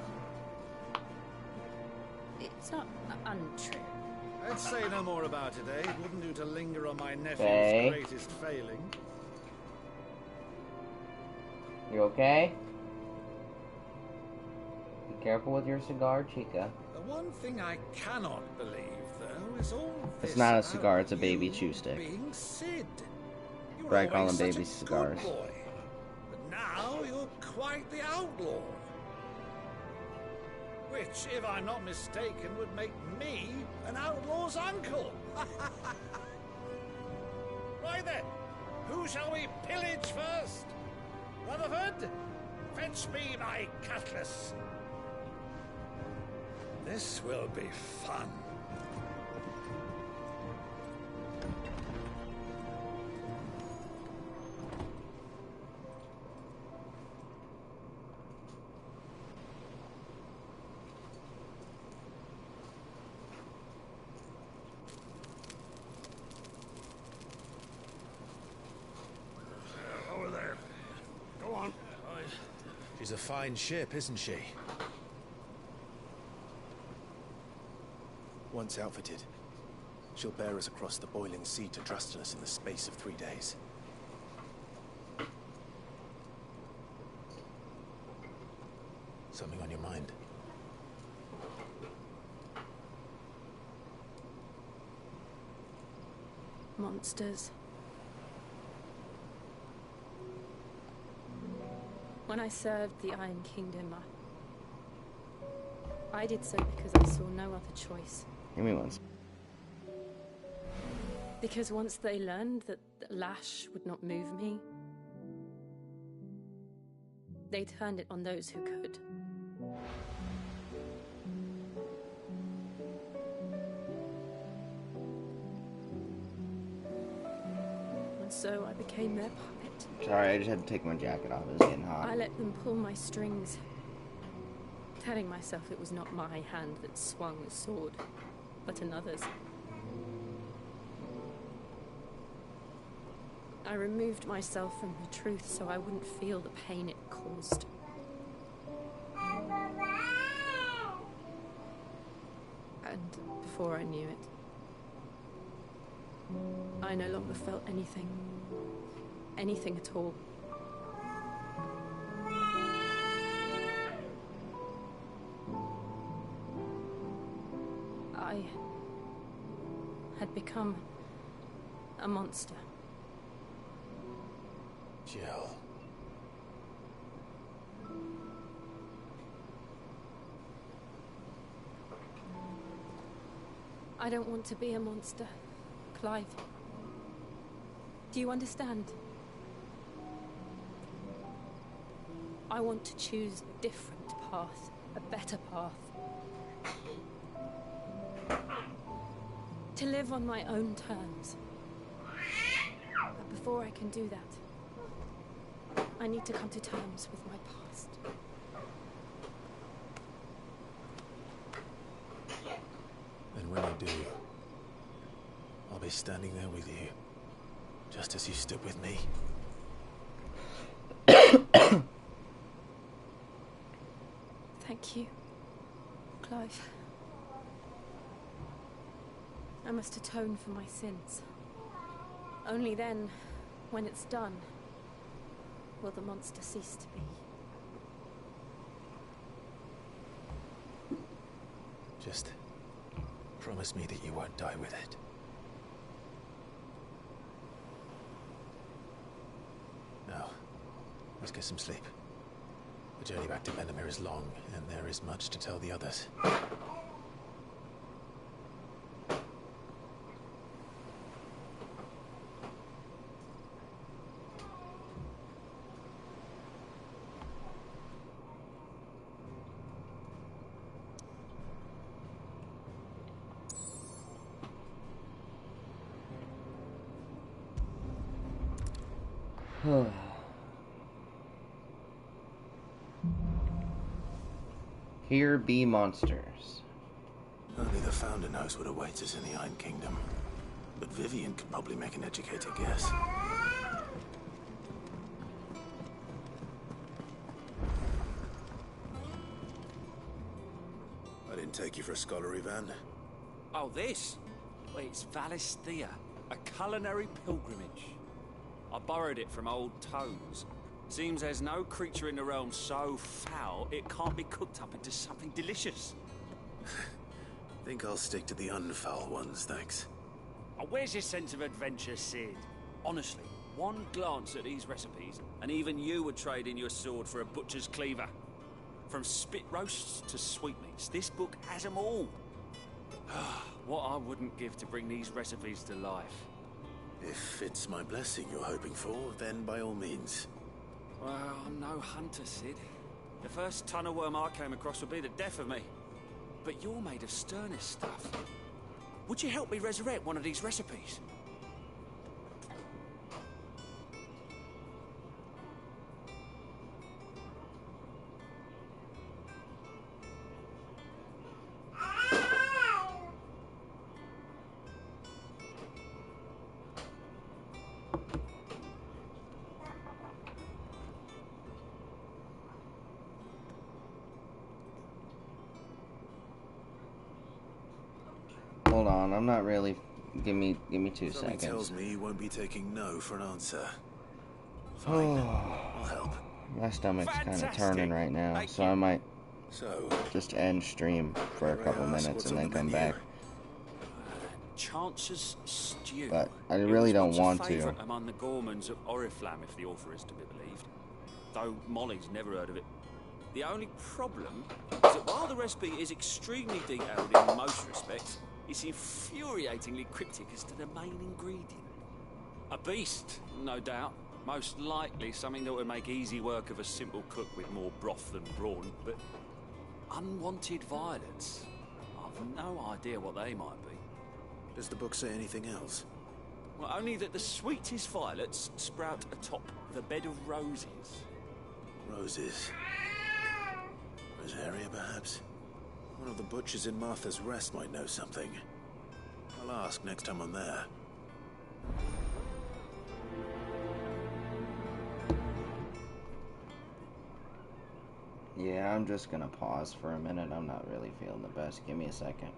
B: It's not untrue.
N: Let's say no more about it, eh? It wouldn't do to linger on my nephew's greatest failing.
A: You okay? Be careful with your cigar, Chica.
N: The one thing I cannot believe, though, is all this.
A: It's not a cigar, it's a baby chew stick.
N: Being Sid.
A: But I call them baby cigars.
N: Boy. But now you're quite the outlaw. Which, if I'm not mistaken, would make me an outlaw's uncle. Right then, who shall we pillage first? Rutherford, fetch me my cutlass. This will be fun.
F: Over there. Go on.
C: She's a fine ship, isn't she?
O: Once outfitted, she'll bear us across the boiling sea to Drustinus in the space of 3 days.
C: Something on your mind?
B: Monsters. When I served the Iron Kingdom, I did so because I saw no other choice.
A: Give me one.
B: Because once they learned that the lash would not move me, they turned it on those who could. And so I became their puppet.
A: Sorry, I just had to take my jacket off. It was getting hot.
B: I let them pull my strings, telling myself it was not my hand that swung the sword, but another's. I removed myself from the truth so I wouldn't feel the pain it caused. And before I knew it, I no longer felt anything. Anything at all. I had become a monster.
C: Jill.
B: I don't want to be a monster, Clive. Do you understand? I want to choose a different path, a better path. To live on my own terms. But before I can do that, I need to come to terms with my past.
C: And when I do, I'll be standing there with you, just as you stood with me.
B: Thank you, Clive. I must atone for my sins. Only then, when it's done, will the monster cease to be.
C: Just promise me that you won't die with it. Now, let's get some sleep. The journey back to Benamir is long, and there is much to tell the others.
A: Here be monsters.
C: Only the Founder knows what awaits us in the Iron Kingdom. But Vivian could probably make an educated guess.
E: I didn't take you for a scholar, Ivan.
J: Oh, this? Well, it's Valisthea, a culinary pilgrimage. I borrowed it from old tomes. Seems there's no creature in the realm so foul it can't be cooked up into something delicious.
C: Think I'll stick to the unfoul ones, thanks.
J: Oh, where's your sense of adventure, Sid? Honestly, one glance at these recipes, and even you would trade in your sword for a butcher's cleaver. From spit roasts to sweetmeats, this book has them all. What I wouldn't give to bring these recipes to life.
C: If it's my blessing you're hoping for, then by all means.
J: Well, I'm no hunter, Sid. The first tunnel worm I came across would be the death of me. But you're made of sterner stuff. Would you help me resurrect one of these recipes?
A: Hold on, I'm not really. Give me 2
C: Something
A: seconds.
C: tells me you won't be taking no for an answer. Fine, I'll help.
A: My stomach's kind of
J: Fantastic.
A: turning right now,
J: Thank
A: so
J: you.
A: I might
C: So,
A: just end stream for a
C: dare I
A: couple
C: ask
A: minutes
C: what's
A: and
C: on
A: then
C: the
A: come
C: menu?
A: back.
J: Chance's Stew.
A: But I
J: It
A: really
J: was
A: don't
J: once a
A: want to.
J: favourite among the Gormans of Oriflamme, if the author is to be believed. Though Molly's never heard of it. The only problem is that while the recipe is extremely detailed in most respects, it's infuriatingly cryptic as to the main ingredient. A beast, no doubt. Most likely something that would make easy work of a simple cook with more broth than brawn, but unwanted violets. I've no idea what they might be.
C: Does the book say anything else?
J: Well, only that the sweetest violets sprout atop the bed of roses.
C: Roses. Rosaria, perhaps? One of the butchers in Martha's Rest might know something. I'll ask next time I'm there.
A: Yeah, I'm just gonna pause for a minute. I'm not really feeling the best. Give me a second.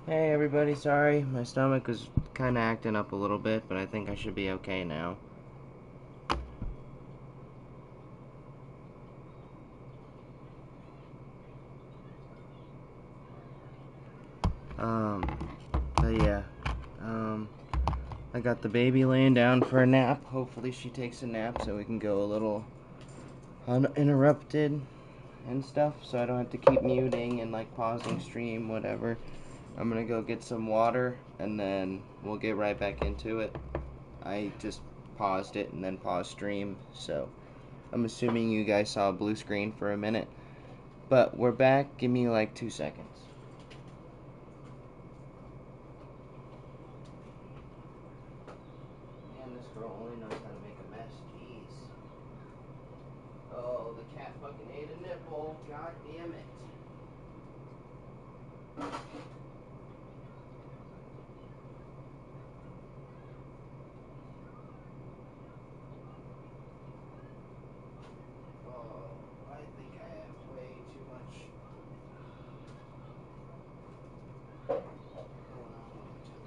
A: Hey everybody, sorry, my stomach was kinda acting up a little bit, but I think I should be okay now. But yeah, I got the baby laying down for a nap. Hopefully she takes a nap so we can go a little uninterrupted and stuff, so I don't have to keep muting and like pausing stream, whatever. I'm gonna go get some water and then we'll get right back into it. I just paused it and then paused stream, so I'm assuming you guys saw a blue screen for a minute. But we're back, give me like 2 seconds. Man, this girl only knows how to make a mess, jeez. Oh, the cat fucking ate a nipple, god damn it. Oh, I think I have way too much going on with my tummy.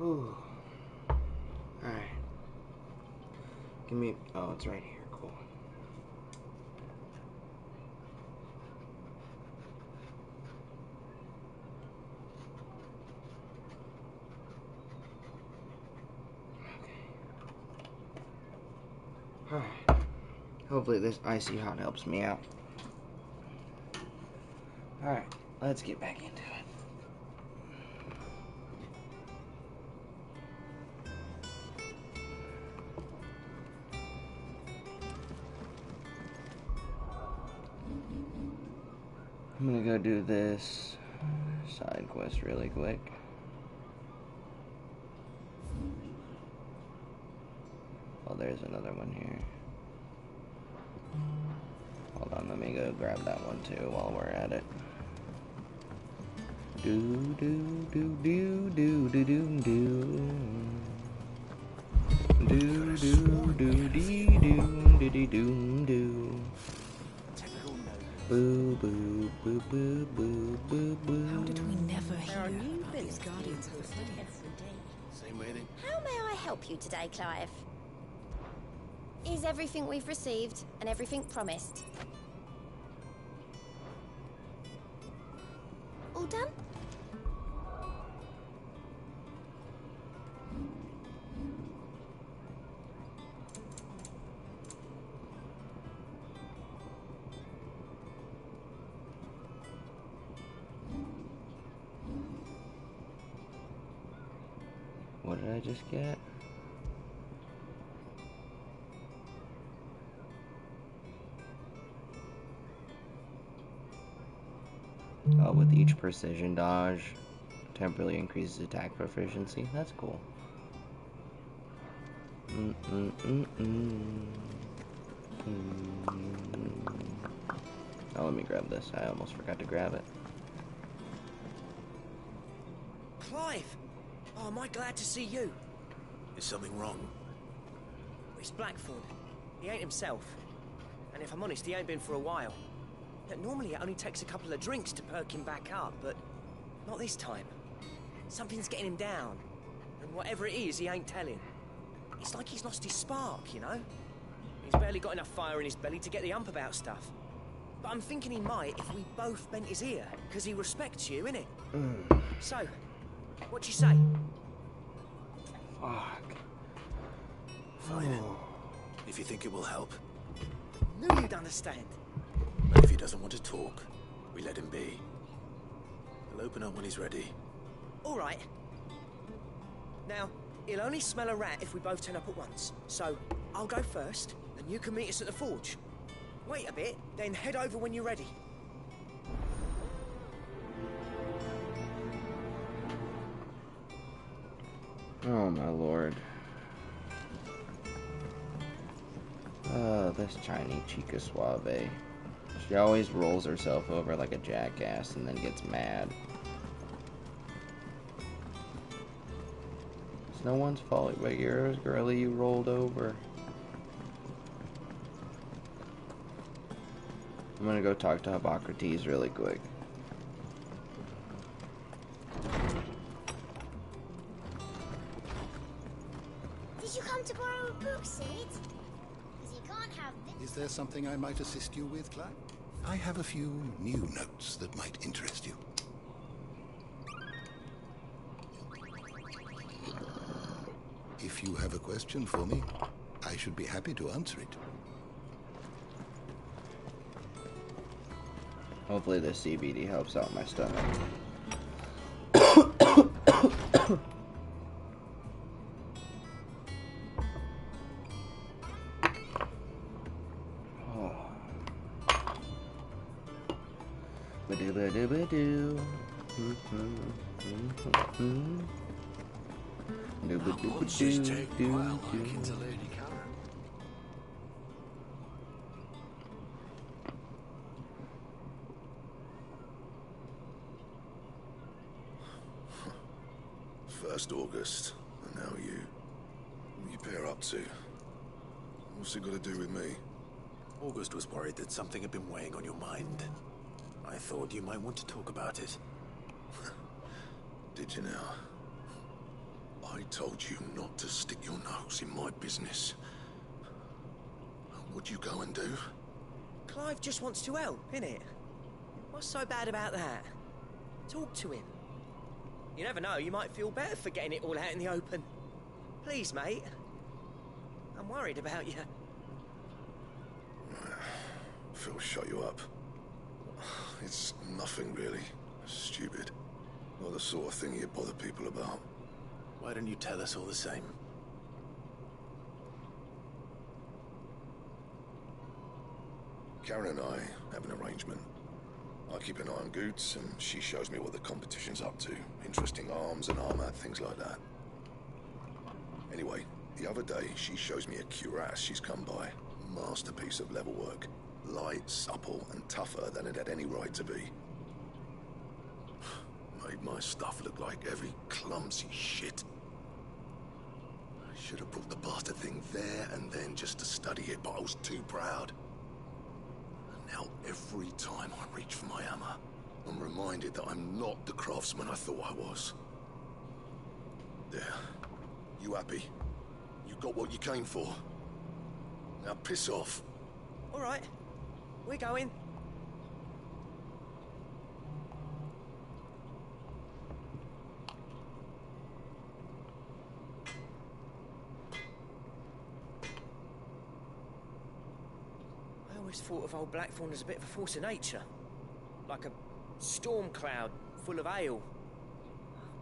A: Ooh. Alright. Give me. Oh, it's right here. Cool. Alright. Hopefully this icy hot helps me out. Alright, let's get back into it. I'm gonna go do this side quest really quick. Oh, there's another one here. Hold on, let me go grab that one too while we're at it. Do do do do do do do do. Do do do dee do do dee do do. Boo boo boo boo boo boo boo.
I: How did we never hear
G: Our new
I: about these guardians of the flame?
G: every day.
O: Same waiting.
G: How may I help you today, Clive? Is everything we've received and everything promised? All done?
A: What did I just get? Oh, with each precision dodge, temporarily increases attack proficiency. That's cool. Oh, let me grab this. I almost forgot to grab it.
L: Clive! Oh, am I glad to see you?
C: Is something wrong?
L: It's Blackthorn. He ain't himself. And if I'm honest, he ain't been for a while. Now, normally it only takes a couple of drinks to perk him back up, but not this time. Something's getting him down. And whatever it is, he ain't telling. It's like he's lost his spark, you know? He's barely got enough fire in his belly to get the ump about stuff. But I'm thinking he might if we both bent his ear, because he respects you, innit? So, what you say?
A: Fuck.
C: Fine. If you think it will help.
L: Knew you'd understand.
C: But if he doesn't want to talk, we let him be. He'll open up when he's ready.
L: All right. Now, he'll only smell a rat if we both turn up at once. So, I'll go first, and you can meet us at the forge. Wait a bit, then head over when you're ready.
A: Oh my lord. Oh, this Chinese Chica Suave. She always rolls herself over like a jackass and then gets mad. It's no one's fault but yours, girlie, you rolled over. I'm gonna go talk to Hippocrates really quick.
P: Did you come to borrow a book, Sid? Because you can't have this.
Q: Is there something I might assist you with, Clive? I have a few new notes that might interest you. If you have a question for me, I should be happy to answer it.
A: Hopefully this CBD helps out my stomach. Ba-do-ba-do-ba-do.
N: Monsters take a while, like into Lady Karen.
E: First August, and now you. What you pair up to? What's it got to do with me?
C: August was worried that something had been weighing on your mind. I thought you might want to talk about it.
E: Did you now? I told you not to stick your nose in my business. What'd you go and do?
L: Clive just wants to help, innit? What's so bad about that? Talk to him. You never know, you might feel better for getting it all out in the open. Please, mate. I'm worried about you.
E: Phil shut you up. It's nothing really. Stupid. Not the sort of thing you bother people about.
C: Why don't you tell us all the same?
E: Karen and I have an arrangement. I keep an eye on Goots, and she shows me what the competition's up to. Interesting arms and armor, things like that. Anyway, the other day, she shows me a cuirass she's come by. Masterpiece of level work. Light, supple, and tougher than it had any right to be. Made my stuff look like heavy, clumsy shit. I should have brought the bastard thing there and then just to study it, but I was too proud. And now every time I reach for my hammer, I'm reminded that I'm not the craftsman I thought I was. There. You happy? You got what you came for? Now piss off.
L: All right. We're going. I always thought of old Blackthorn as a bit of a force of nature. Like a storm cloud full of hail.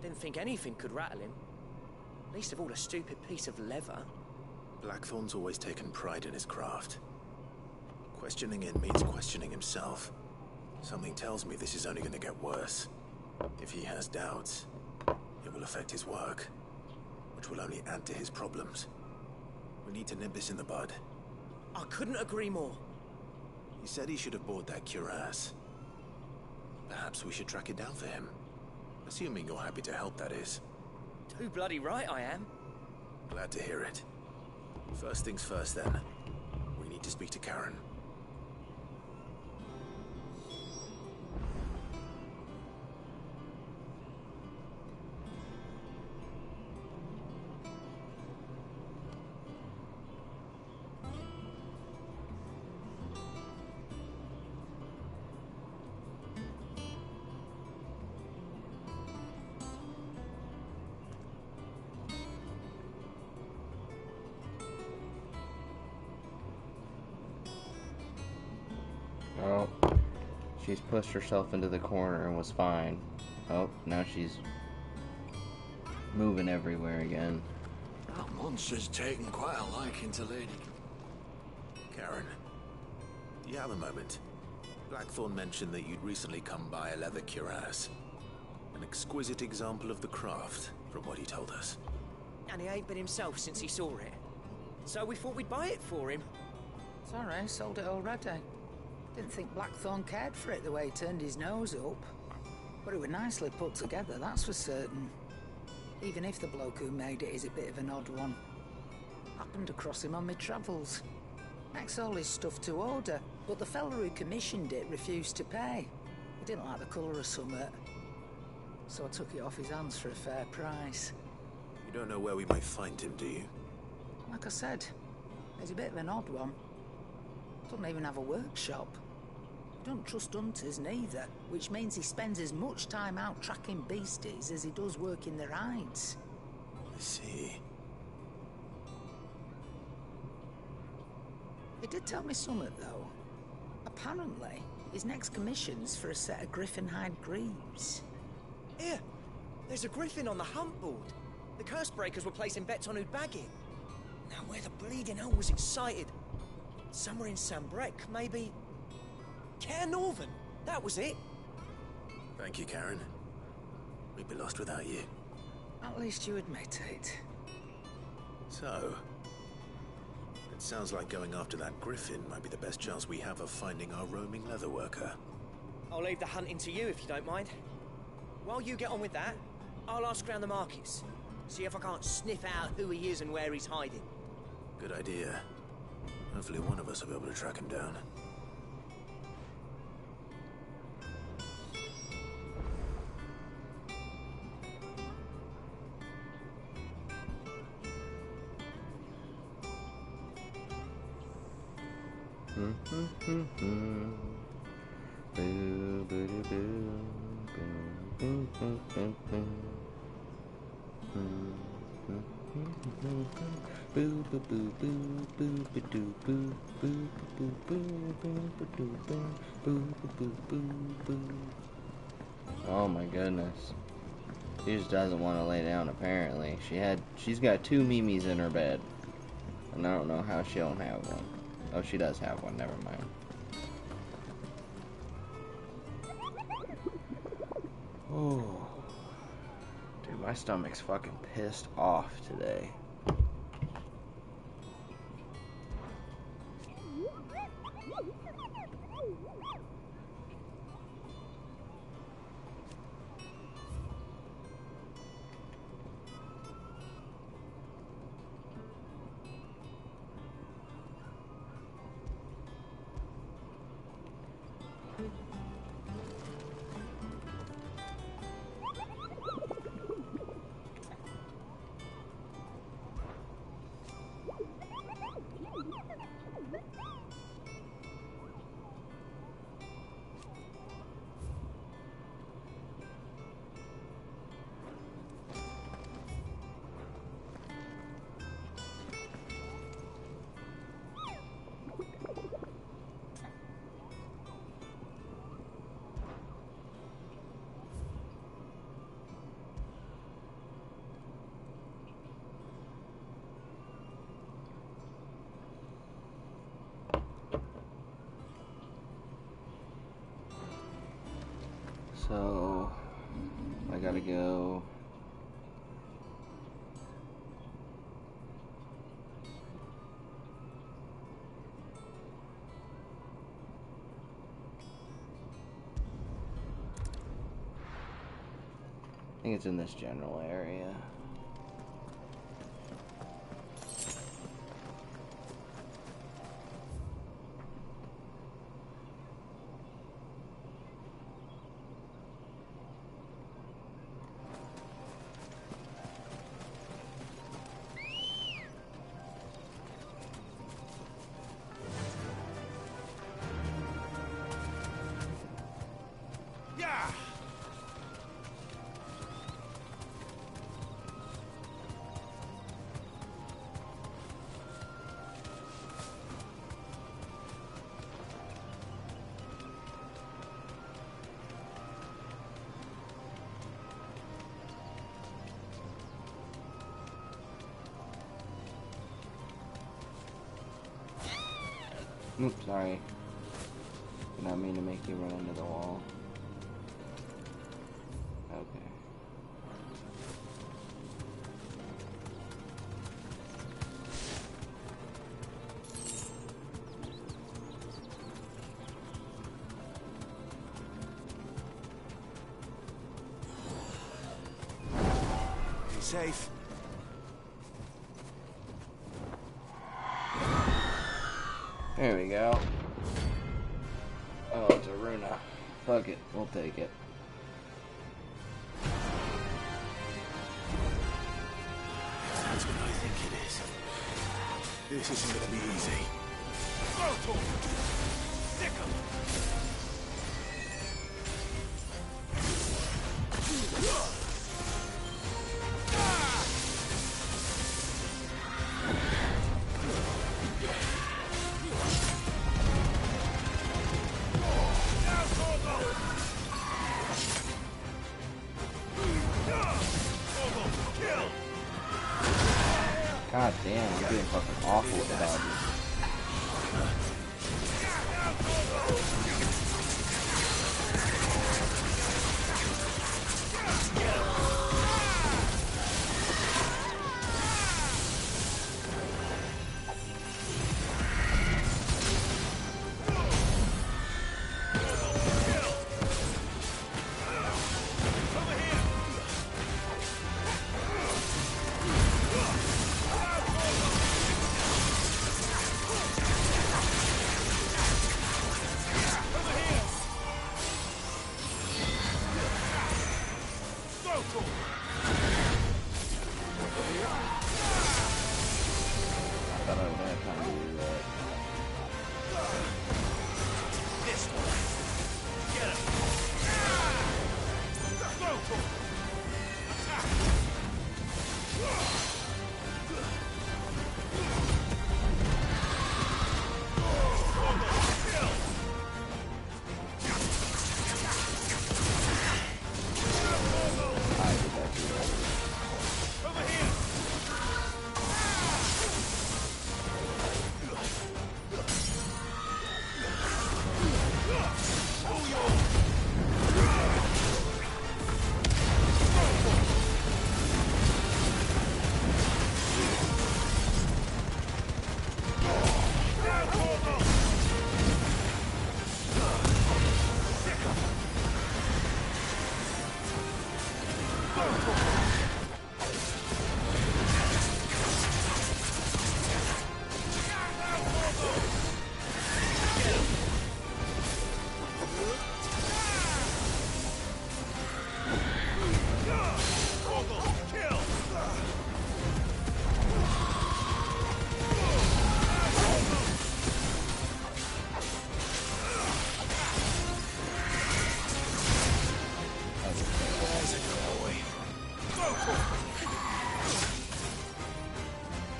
L: Didn't think anything could rattle him. Least of all a stupid piece of leather.
C: Blackthorn's always taken pride in his craft. Questioning him means questioning himself. Something tells me this is only going to get worse. If he has doubts, it will affect his work, which will only add to his problems. We need to nip this in the bud.
L: I couldn't agree more.
C: He said he should have bought that cuirass. Perhaps we should track it down for him. Assuming you're happy to help, that is.
L: Too bloody right I am.
C: Glad to hear it. First things first, then. We need to speak to Karen.
A: Oh, she's pushed herself into the corner and was fine. Oh, now she's moving everywhere again.
N: That monster's taken quite a liking to Lady.
C: Karen, do you have a moment? Blackthorn mentioned that you'd recently come by a leather cuirass. An exquisite example of the craft, from what he told us.
L: And he ain't been himself since he saw it. So we thought we'd buy it for him.
I: Sorry, sold it already. Didn't think Blackthorn cared for it the way he turned his nose up. But it was nicely put together, that's for certain. Even if the bloke who made it is a bit of an odd one. Happened across him on my travels. Makes all his stuff to order, but the fella who commissioned it refused to pay. He didn't like the colour of summit. So I took it off his hands for a fair price.
C: You don't know where we might find him, do you?
I: Like I said, he's a bit of an odd one. Doesn't even have a workshop. He don't trust hunters neither, which means he spends as much time out tracking beasties as he does working their hides.
C: I see.
I: He did tell me something, though. Apparently, his next commission's for a set of griffin hide greaves.
L: Here, there's a griffin on the hunt board. The curse breakers were placing bets on who'd bag it. Now, where the bleeding hell was excited? Somewhere in Sambrec, maybe... Care Northern, that was it.
C: Thank you, Karen. We'd be lost without you.
I: At least you admit it.
C: So, it sounds like going after that griffin might be the best chance we have of finding our roaming leatherworker.
L: I'll leave the hunting to you if you don't mind. While you get on with that, I'll ask around the markets. See if I can't sniff out who he is and where he's hiding.
C: Good idea. Hopefully one of us will be able to track him down.
A: Oh my goodness. She just doesn't want to lay down apparently. She's got 2 Mimis in her bed. And I don't know how she don't have one. Oh, she does have one, never mind. Oh. Dude, my stomach's fucking pissed off today. So, I gotta go. I think it's in this general area.
N: Yeah!
A: Oops, sorry. Did not mean to make you run into the wall. Okay.
N: safe.
A: There we go. Oh, it's a Runa. Fuck it, we'll take it.
C: That's what I think it is. This isn't gonna be easy.
A: God damn, you're being fucking awful with the dodges.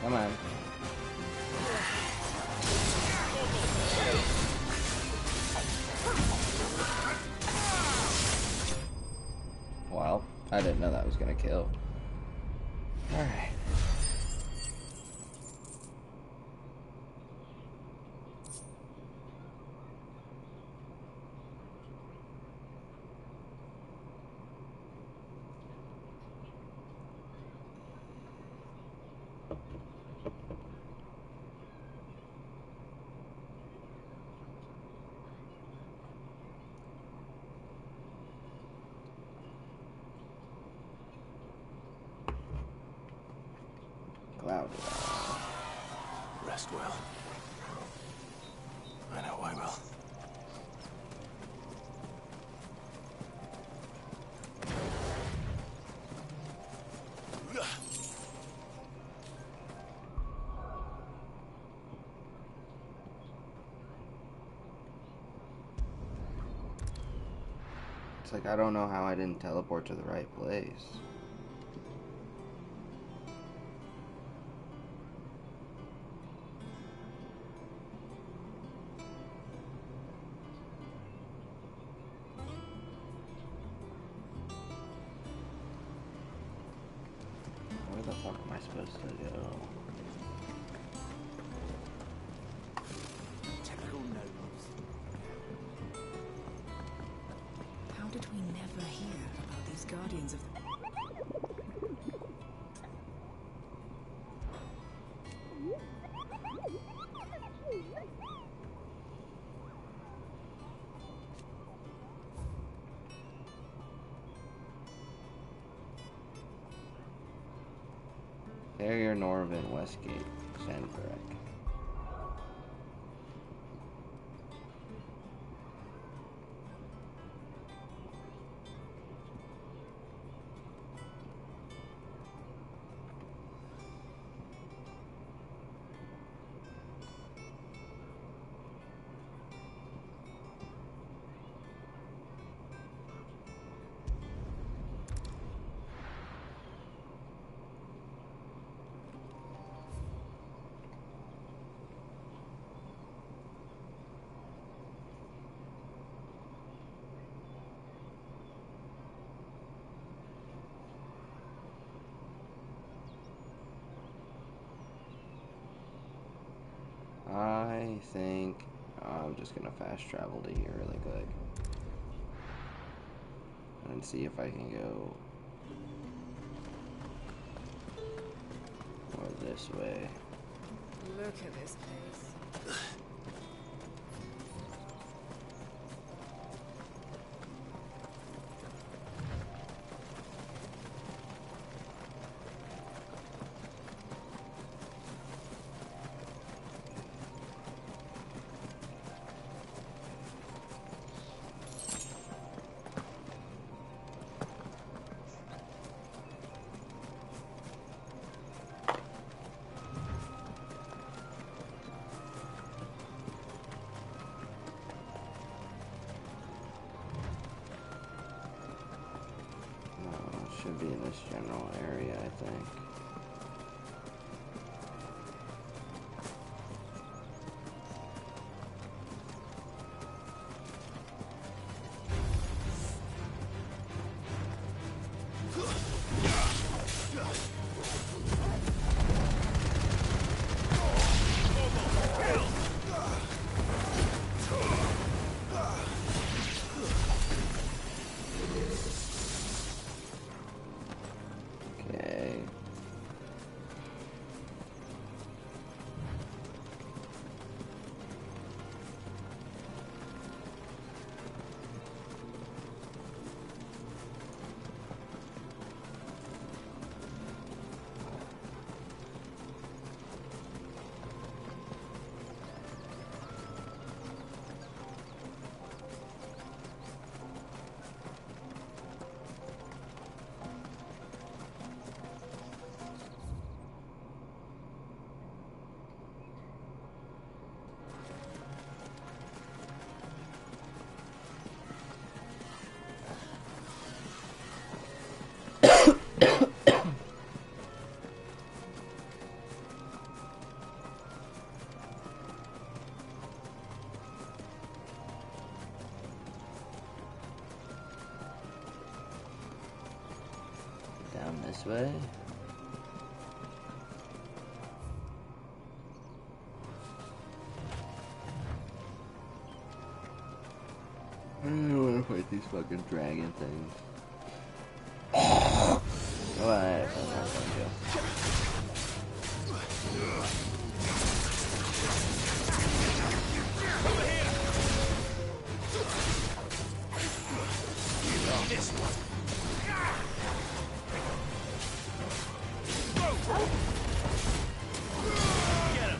A: Come on. Well, I didn't know that was gonna kill. Alright. Cloud.
O: Rest well. I know I will.
A: It's like I don't know how I didn't teleport to the right place. Where the fuck am I supposed to go?
I: Typical nobles. How did we never hear about these guardians of the...
A: Carrier, Norvin, Westgate, Sandberg. I think I'm just gonna fast travel to here really quick and see if I can go this way.
B: Look at this place.
A: Should be in this general area, I think. Down this way. I don't want to fight these fucking dragon things. Oh, I'm not going to.
N: This one. Get him.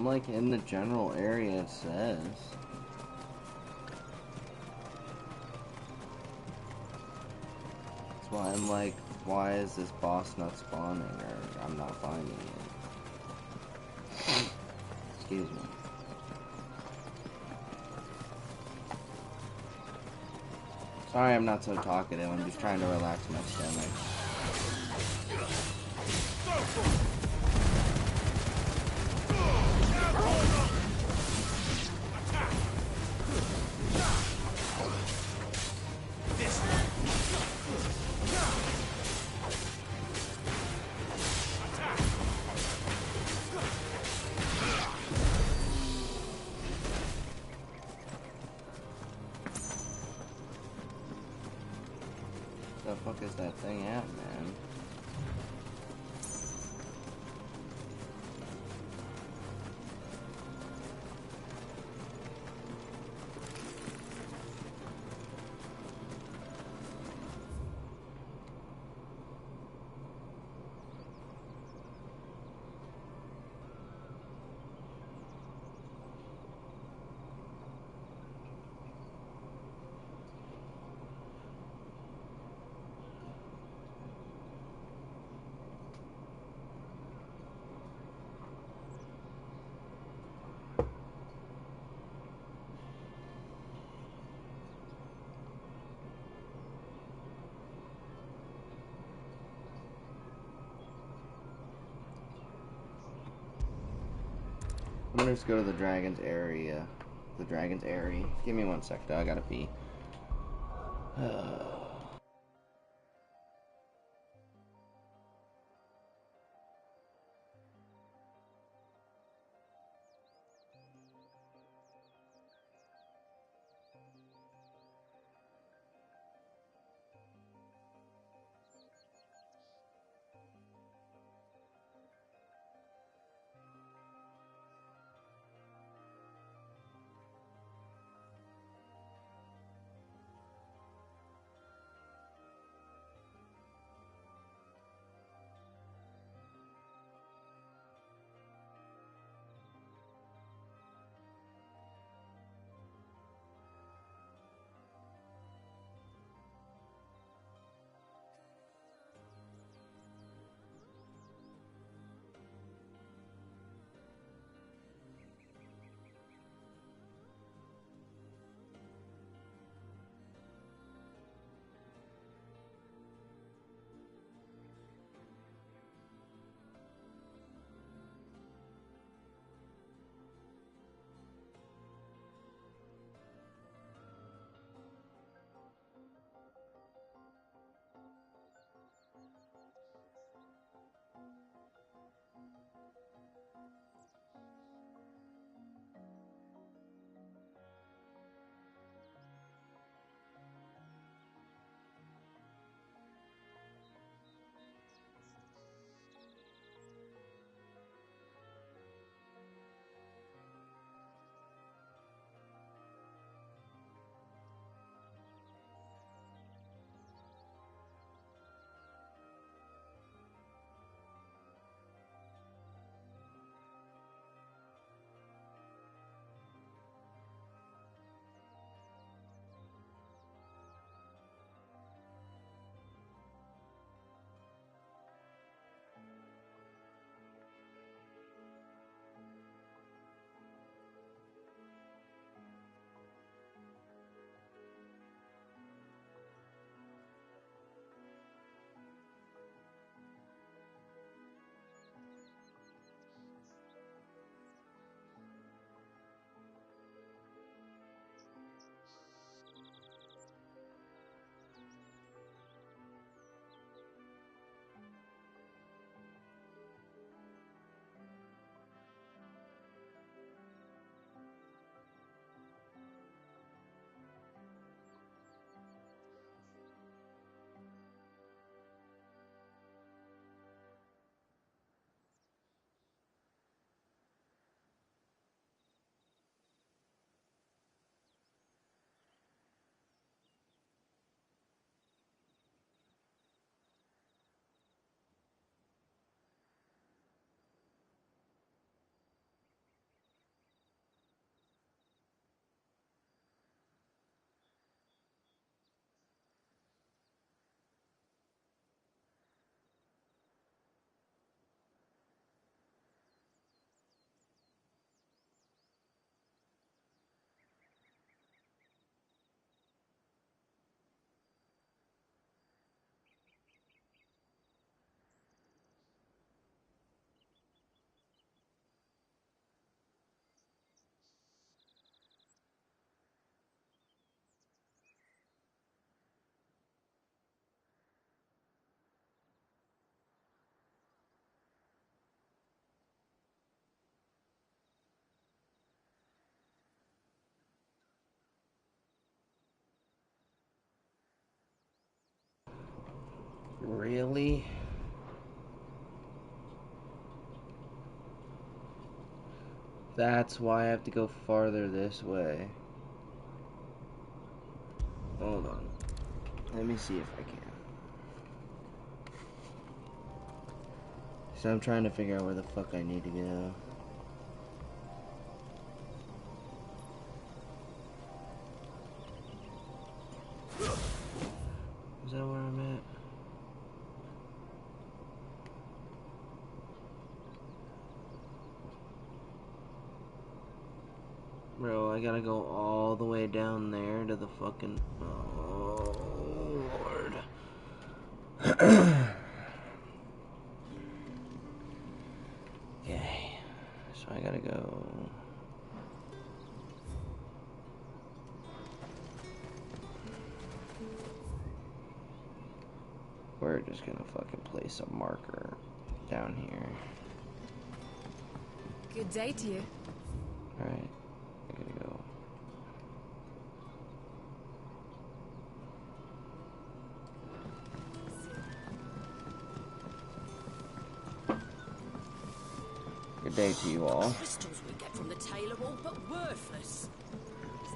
A: I'm like in the general area, it says. That's why I'm like, why is this boss not spawning, or I'm not finding it? Excuse me. Sorry I'm not so talkative, I'm just trying to relax my stomach. The fuck is that thing at, man? I'm gonna just go to the dragon's area. The dragon's area. Give me 1 sec, though. I gotta pee. Really? That's why I have to go farther this way. Hold on. Let me see if I can. So I'm trying to figure out where the fuck I need to go. Is that where I'm at? Bro, I gotta go all the way down there to the fucking... Oh, Lord. Okay. So I gotta go... We're just gonna fucking place a marker down here.
B: Good day to you.
A: Alright. I gotta go. Good day to you all.
I: Crystals we get from the tail are all but worthless.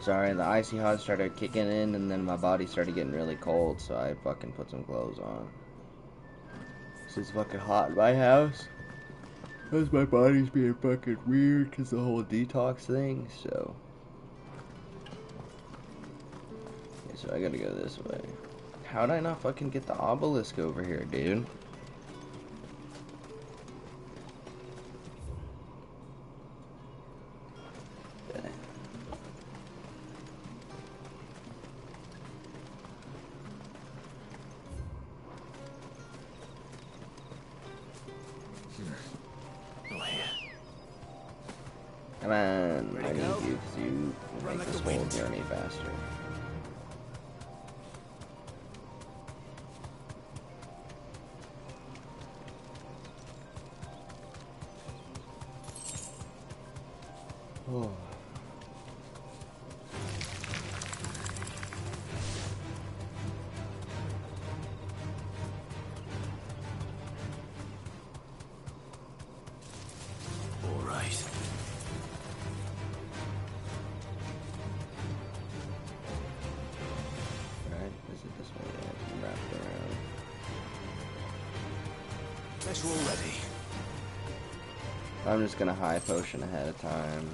A: Sorry, the icy hot started kicking in and then my body started getting really cold, so I fucking put some clothes on. This is fucking hot in my house. Because my body's being fucking weird because the whole detox thing, so. Okay, so I gotta go this way. How'd I not fucking get the obelisk over here, dude? Okay. Come on, I need you to make this whole journey faster. Oh.
C: All right.
A: Right, is it this way? Yeah, it's wrapped around.
C: Guess we're all ready.
A: I'm just gonna high potion ahead of time.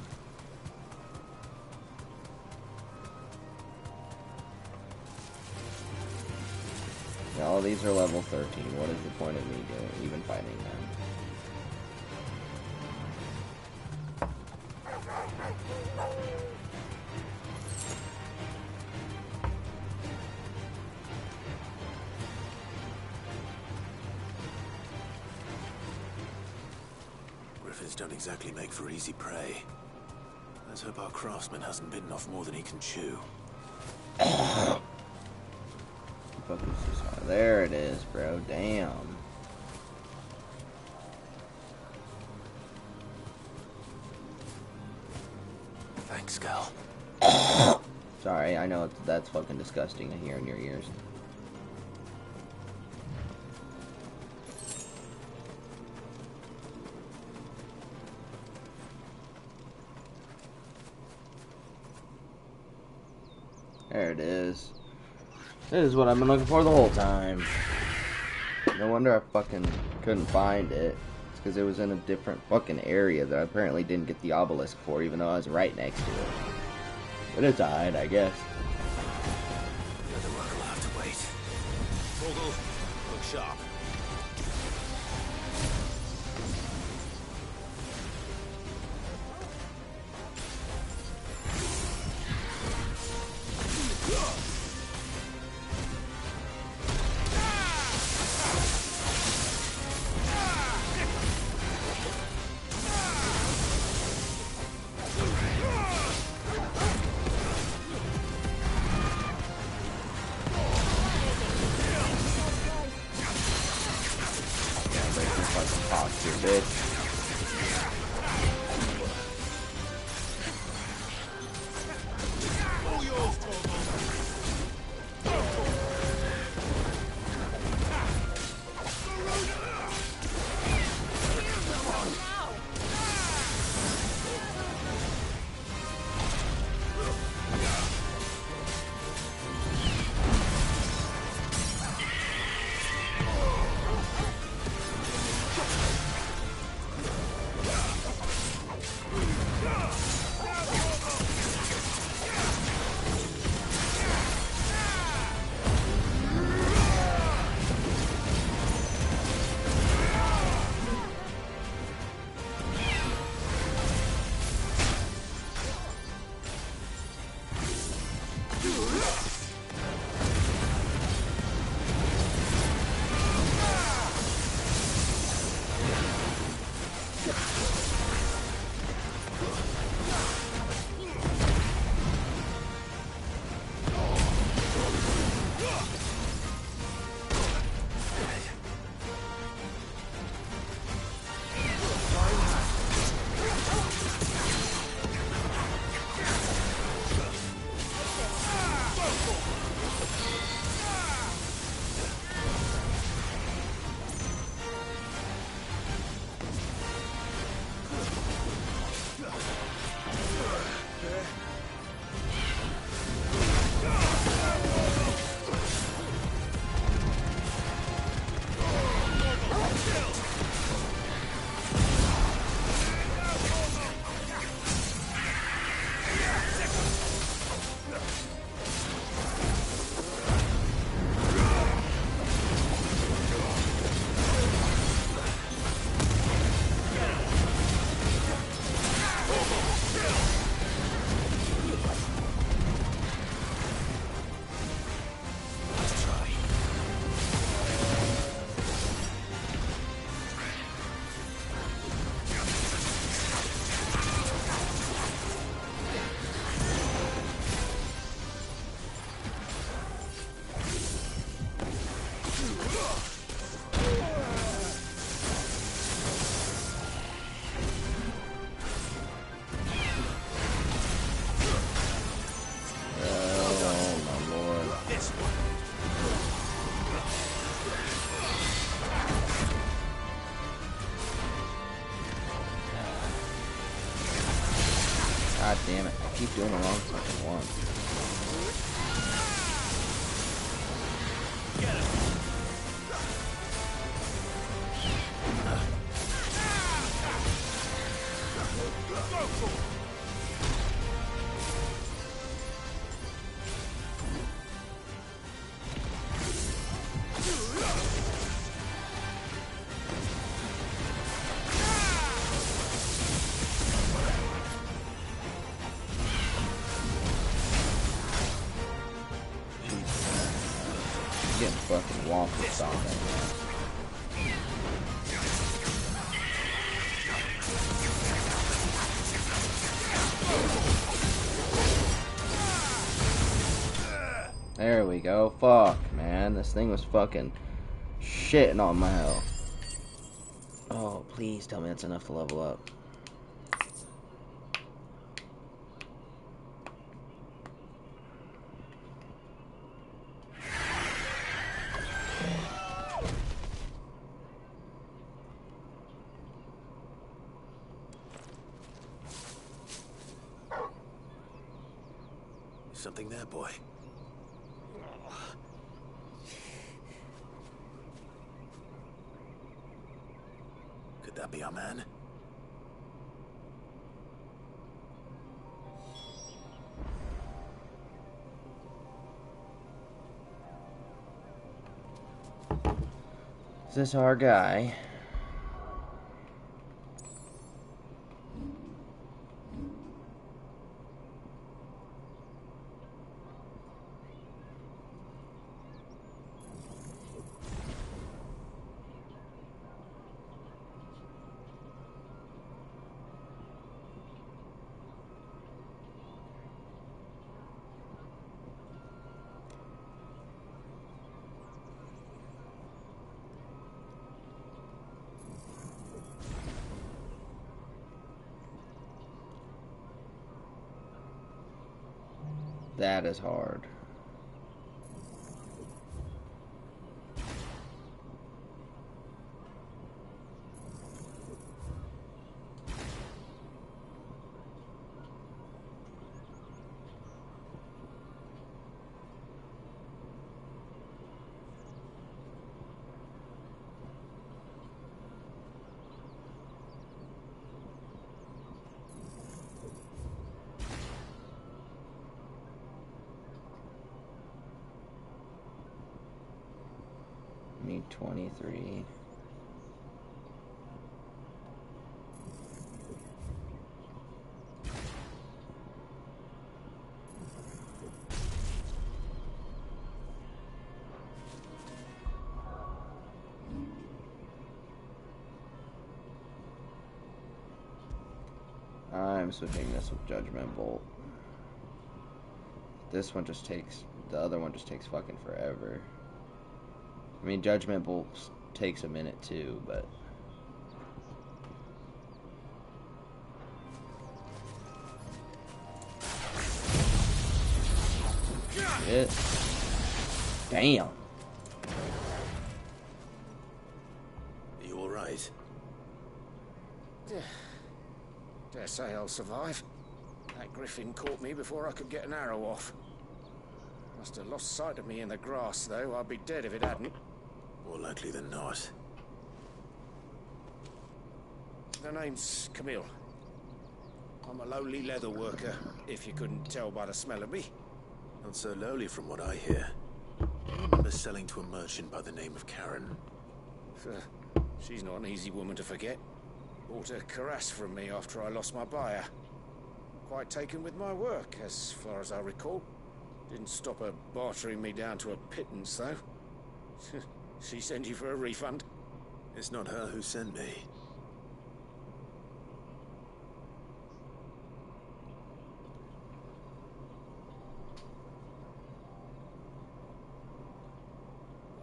A: Yeah, all these are level 13. What is the point of me even fighting them?
C: Griffins don't exactly make for easy prey. Let's hope our craftsman hasn't bitten off more than he can chew.
A: Fuck is this? There it is, bro. Damn.
C: Thanks, Gal.
A: Sorry, I know that's fucking disgusting to hear in your ears. There it is. This is what I've been looking for the whole time. No wonder I fucking couldn't find it. It's because it was in a different fucking area that I apparently didn't get the obelisk for, even though I was right next to it. But it's alright, I guess.
C: The other one will have to wait. Vogel, look sharp.
A: God damn it. I keep doing the wrong fucking one. Getting fucking wonky stomped. There we go. Fuck, man. This thing was fucking shitting on my health. Oh, please tell me that's enough to level up.
C: Something there, boy. Could that be our man?
A: Is this our guy? That is hard. Need 23. I'm switching this with Judgment Bolt. This one just takes, the other one just takes fucking forever. I mean, Judgment Bolt takes a minute too, but... Shit. Damn.
C: Are you alright?
N: Dare say I'll survive. That griffin caught me before I could get an arrow off. Must have lost sight of me in the grass, though. I'd be dead if it hadn't.
C: More likely than not.
N: The name's Camille. I'm a lowly leather worker, if you couldn't tell by the smell of me.
C: Not so lowly from what I hear. I remember selling to a merchant by the name of Karen.
N: She's not an easy woman to forget. Bought a cuirass from me after I lost my buyer. Quite taken with my work, as far as I recall. Didn't stop her bartering me down to a pittance, though. She sent you for a refund?
C: It's not her who sent me.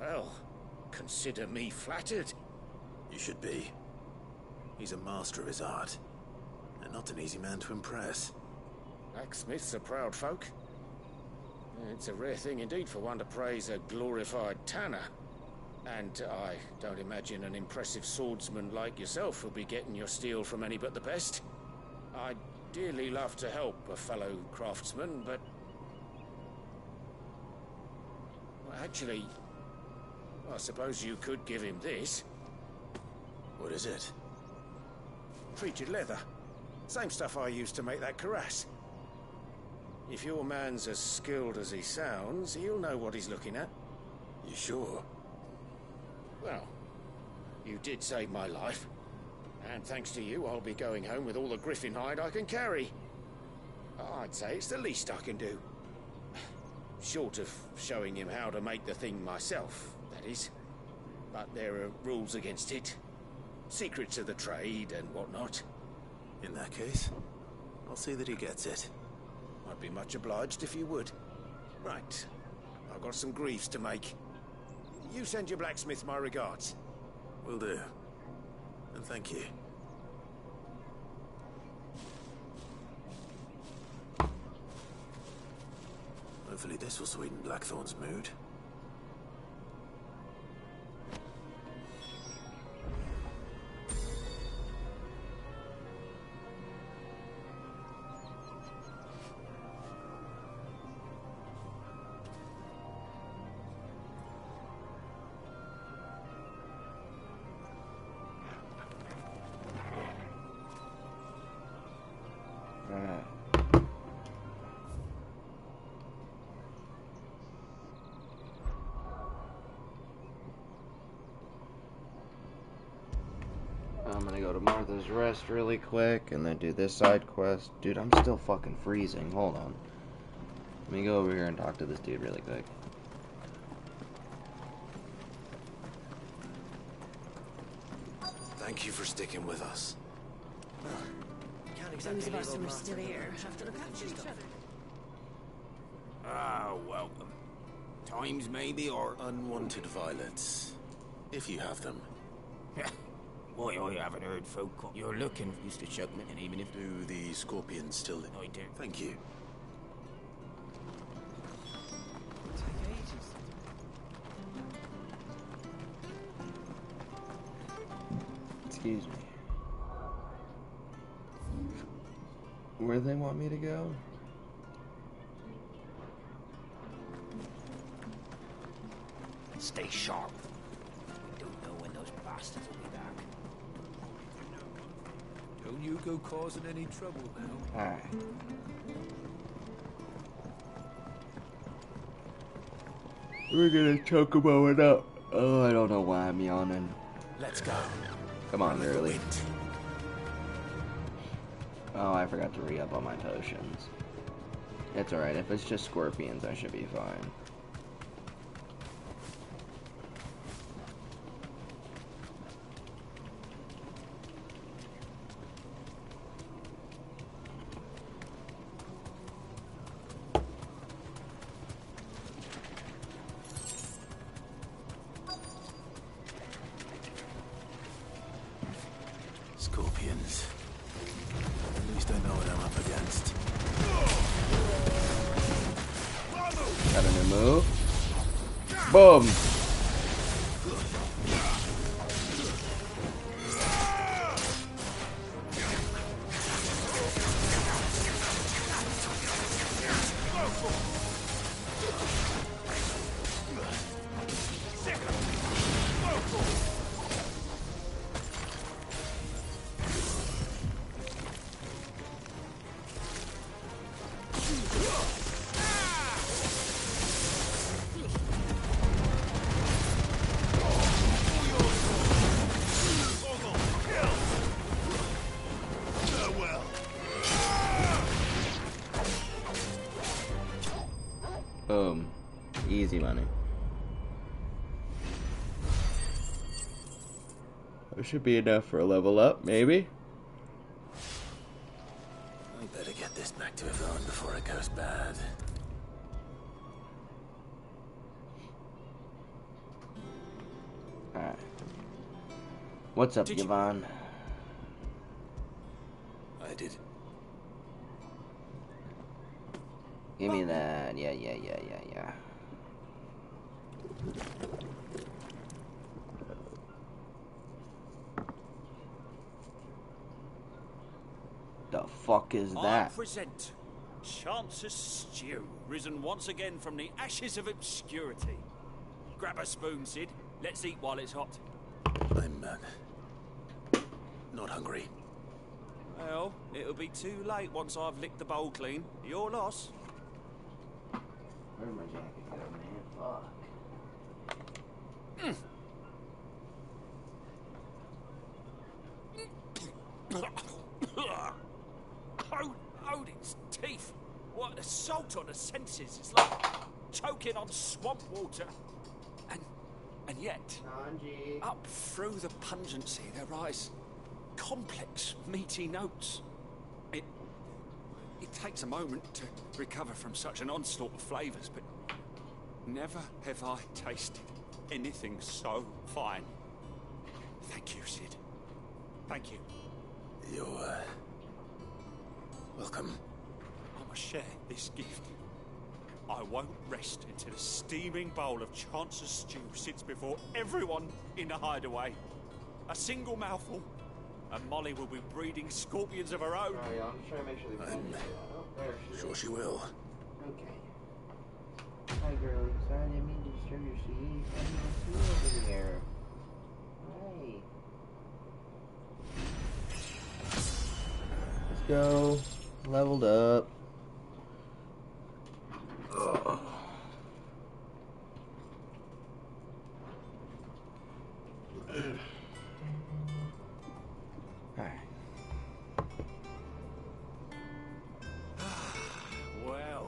N: Well, consider me flattered.
C: You should be. He's a master of his art, and not an easy man to impress.
N: Blacksmiths are proud folk. It's a rare thing indeed for one to praise a glorified tanner. And I don't imagine an impressive swordsman like yourself will be getting your steel from any but the best. I
R: dearly love to help a fellow craftsman, but... Well, actually, I suppose you could give him this.
C: What is it?
R: Treated leather. Same stuff I used to make that cuirass. If your man's as skilled as he sounds, he'll know what he's looking at.
C: You sure?
R: Well, you did save my life. And thanks to you, I'll be going home with all the griffin hide I can carry. I'd say it's the least I can do. Short of showing him how to make the thing myself, that is. But there are rules against it. Secrets of the trade and whatnot.
C: In that case, I'll see that he gets it.
R: I'd be much obliged if you would. Right. I've got some greaves to make. You send your blacksmith my regards.
C: Will do. And thank you. Hopefully this will sweeten Blackthorn's mood.
A: I'm gonna go to Martha's Rest really quick and then do this side quest. Dude, I'm still fucking freezing. Hold on. Let me go over here and talk to this dude really quick.
C: Thank you for sticking with us.
L: Those of us who are still here have to look after each other.
M: Ah, welcome. Times maybe, or...
C: Unwanted violets. If you have them.
M: Why, I haven't heard folk. You're looking, Mr. Chuckman, and even if...
C: Do the scorpions still...
M: I do.
C: Thank you.
A: Excuse me. Where do they want me to go?
M: Stay sharp. We don't know when those bastards will be back.
H: Don't you go causing any trouble now.
A: Alright. We're gonna chocobo it up. Oh, I don't know why I'm yawning.
C: Let's go.
A: Come on, early. Oh, I forgot to re-up on my potions. It's alright, if it's just scorpions, I should be fine.
C: Scorpions. At least I know what I'm up against.
A: Got a new move. Boom! Boom. Easy money. That should be enough for a level up, maybe?
C: I better get this back to Yvonne before it goes bad.
A: Alright. What's up, Yvonne?
C: I did.
A: Give me that. Yeah. The fuck is
J: I
A: that?
J: present Chance's Stew, risen once again from the ashes of obscurity. Grab a spoon, Sid. Let's eat while it's hot.
C: I'm not hungry.
J: Well, it'll be too late once I've licked the bowl clean. Your loss.
A: Where'd my jacket go, man? Fuck.
J: Odin's teeth. What an assault on the senses. It's like choking on swamp water. And yet, up through the pungency, there rise complex, meaty notes. It takes a moment to recover from such an onslaught of flavours, but never have I tasted anything so fine. Thank you, Sid. Thank you.
C: You're welcome.
J: I must share this gift. I won't rest until a steaming bowl of Chance's stew sits before everyone in the hideaway. A single mouthful, and Molly will be breeding scorpions of her own.
A: Sorry, I'm just trying to make sure they
C: Sure she will.
A: Okay. Hi, girlie. Sorry, I didn't mean to disturb your sweetie. I didn't see you over here. Hi. Let's go. Leveled up. Ugh.
J: Well,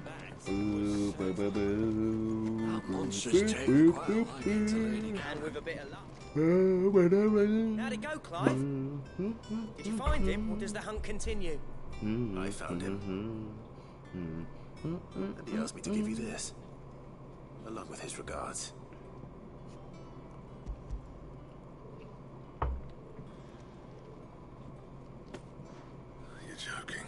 J: that's
A: Boo, boo, boo, boo.
L: Monstrous take
A: Boo,
L: quite
A: boo,
L: a liking to Lady. And with a bit of luck. How'd it go, Clive? Did you find him, or does the hunt continue?
C: I found him. And he asked me to give you this, along with his regards.
E: You're joking.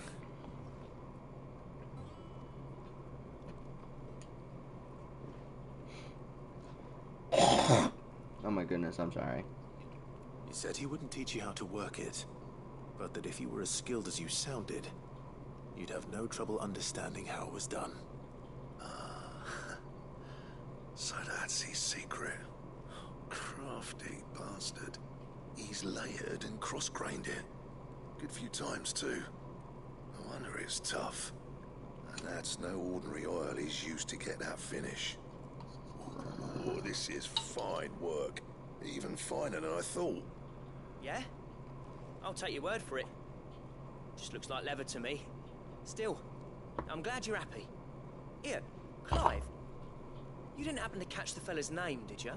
A: Oh my goodness, I'm sorry.
C: He said he wouldn't teach you how to work it, but that if you were as skilled as you sounded, you'd have no trouble understanding how it was done.
E: So that's his secret. Crafty bastard. He's layered and cross-grained it. Good few times, too. No wonder it's tough. And that's no ordinary oil he's used to get that finish. Oh, this is fine work. Even finer than I thought.
L: Yeah? I'll take your word for it. Just looks like leather to me. Still, I'm glad you're happy. Here, Clive. You didn't happen to catch the fella's name, did you?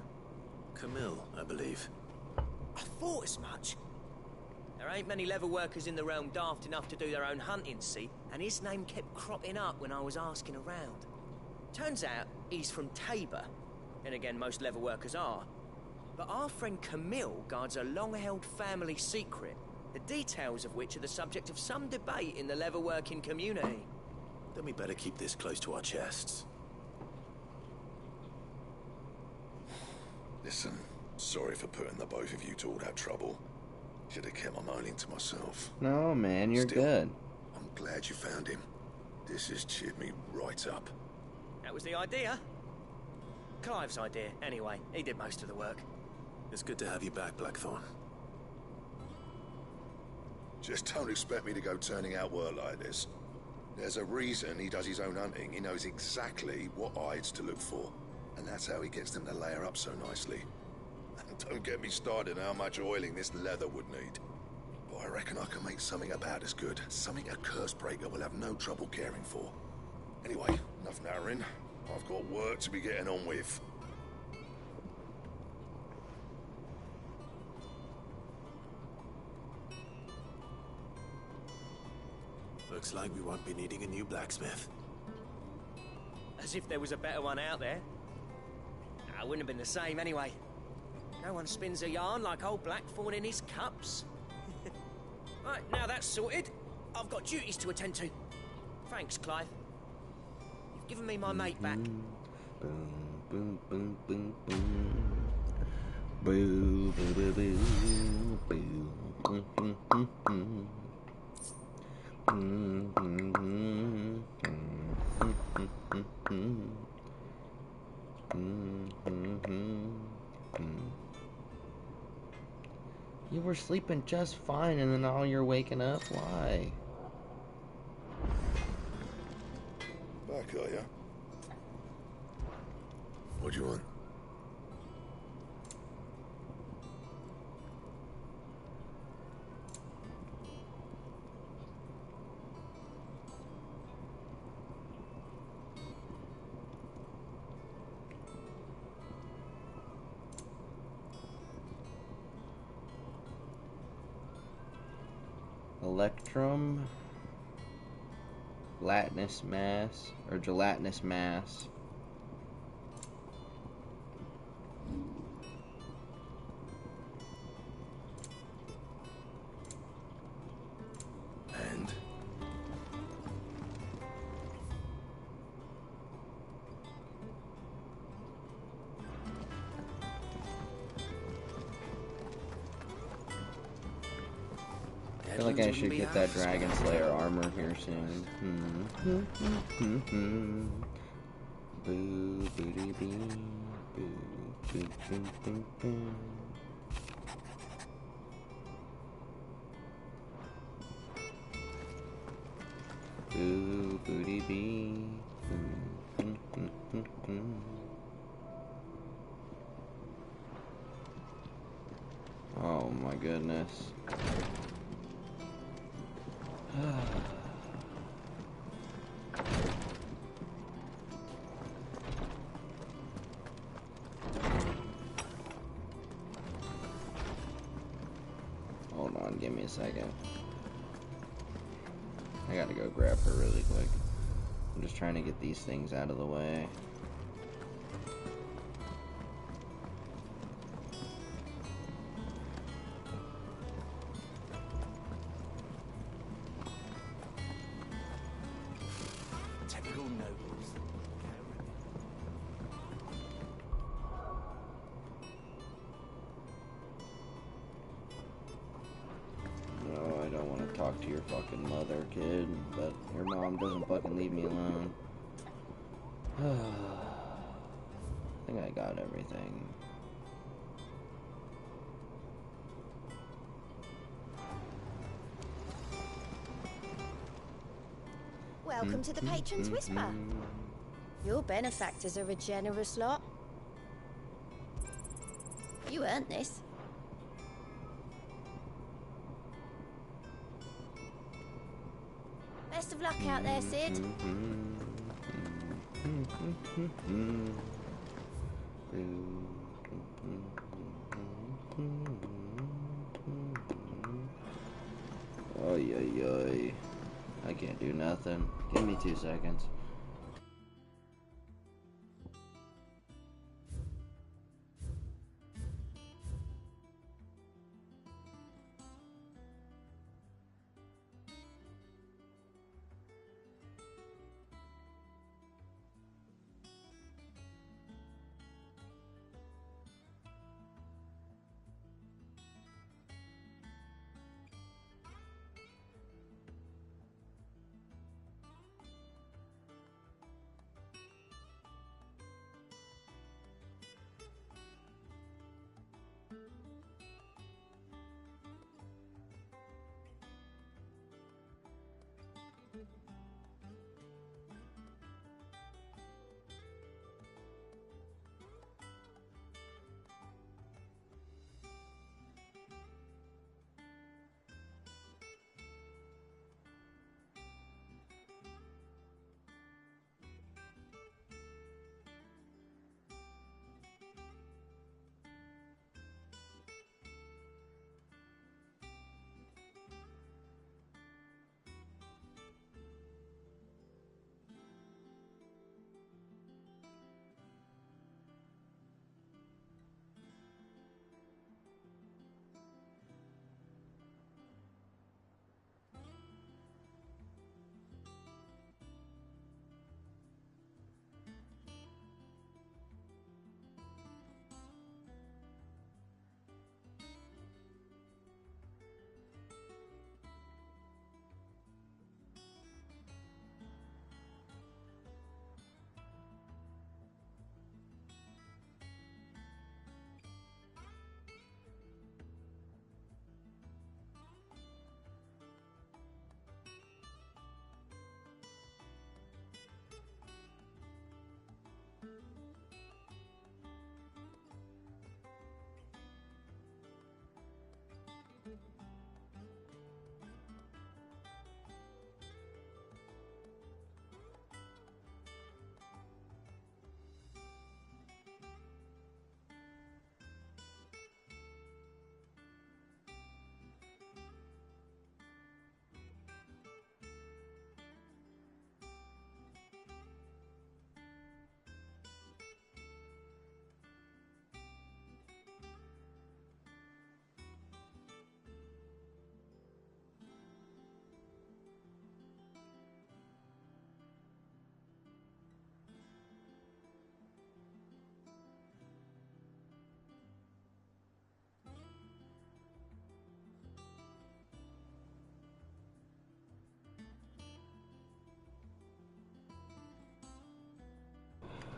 C: Camille, I believe.
L: I thought as much. There ain't many leather workers in the realm daft enough to do their own hunting, see? And his name kept cropping up when I was asking around. Turns out he's from Tabor. And again, most leather workers are. But our friend Camille guards a long-held family secret, the details of which are the subject of some debate in the leather-working community.
C: Then we better keep this close to our chests.
E: Listen, sorry for putting the both of you to all that trouble. Should have kept my moaning to myself.
A: No, man, you're
E: Still,
A: good.
E: I'm glad you found him. This has cheered me right up.
L: That was the idea. Clive's idea, anyway. He did most of the work.
C: It's good to have you back, Blackthorn.
E: Just don't expect me to go turning out work like this. There's a reason he does his own hunting. He knows exactly what hides to look for. And that's how he gets them to layer up so nicely. And don't get me started on how much oiling this leather would need. But I reckon I can make something about as good. Something a Cursebreaker will have no trouble caring for. Anyway, enough narrowing. I've got work to be getting on with.
C: Looks like we won't be needing a new blacksmith.
L: As if there was a better one out there. Nah, it wouldn't have been the same anyway. No one spins a yarn like old Blackthorn in his cups. Right, now that's sorted. I've got duties to attend to. Thanks, Clive. You've given me my mate back.
A: Boom, boom, boom, boom, boom. Boo, boo, boo, boo, boo, boom, boom, boom, boom. You were sleeping just fine, and then now you're waking up? Why?
E: Back, are ya? What do you want?
A: Electrum, gelatinous mass, or gelatinous mass.
E: And?
A: I feel like I should get that Dragon Slayer armor here soon. Boo, booty bee, boo, boo, boo, boo, boo. Boo, booty bee, boo, Oh my goodness. Hold on, give me a second. I gotta go grab her really quick. I'm just trying to get these things out of the way.
I: Typical nobles.
A: No, I don't want to talk to your fucking mother, kid, but your mom doesn't fucking leave me alone. I think I got everything.
G: Welcome to the Patron's Whisper. Your benefactors are a generous lot. You earned this. Best of luck out there, Sid.
A: Oy, oy, oy. I can't do nothing. Give me 2 seconds.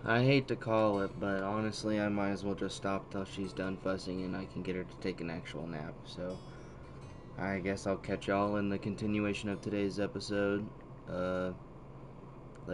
A: I hate to call it, but honestly, I might as well just stop till she's done fussing and I can get her to take an actual nap. So, I guess I'll catch y'all in the continuation of today's episode.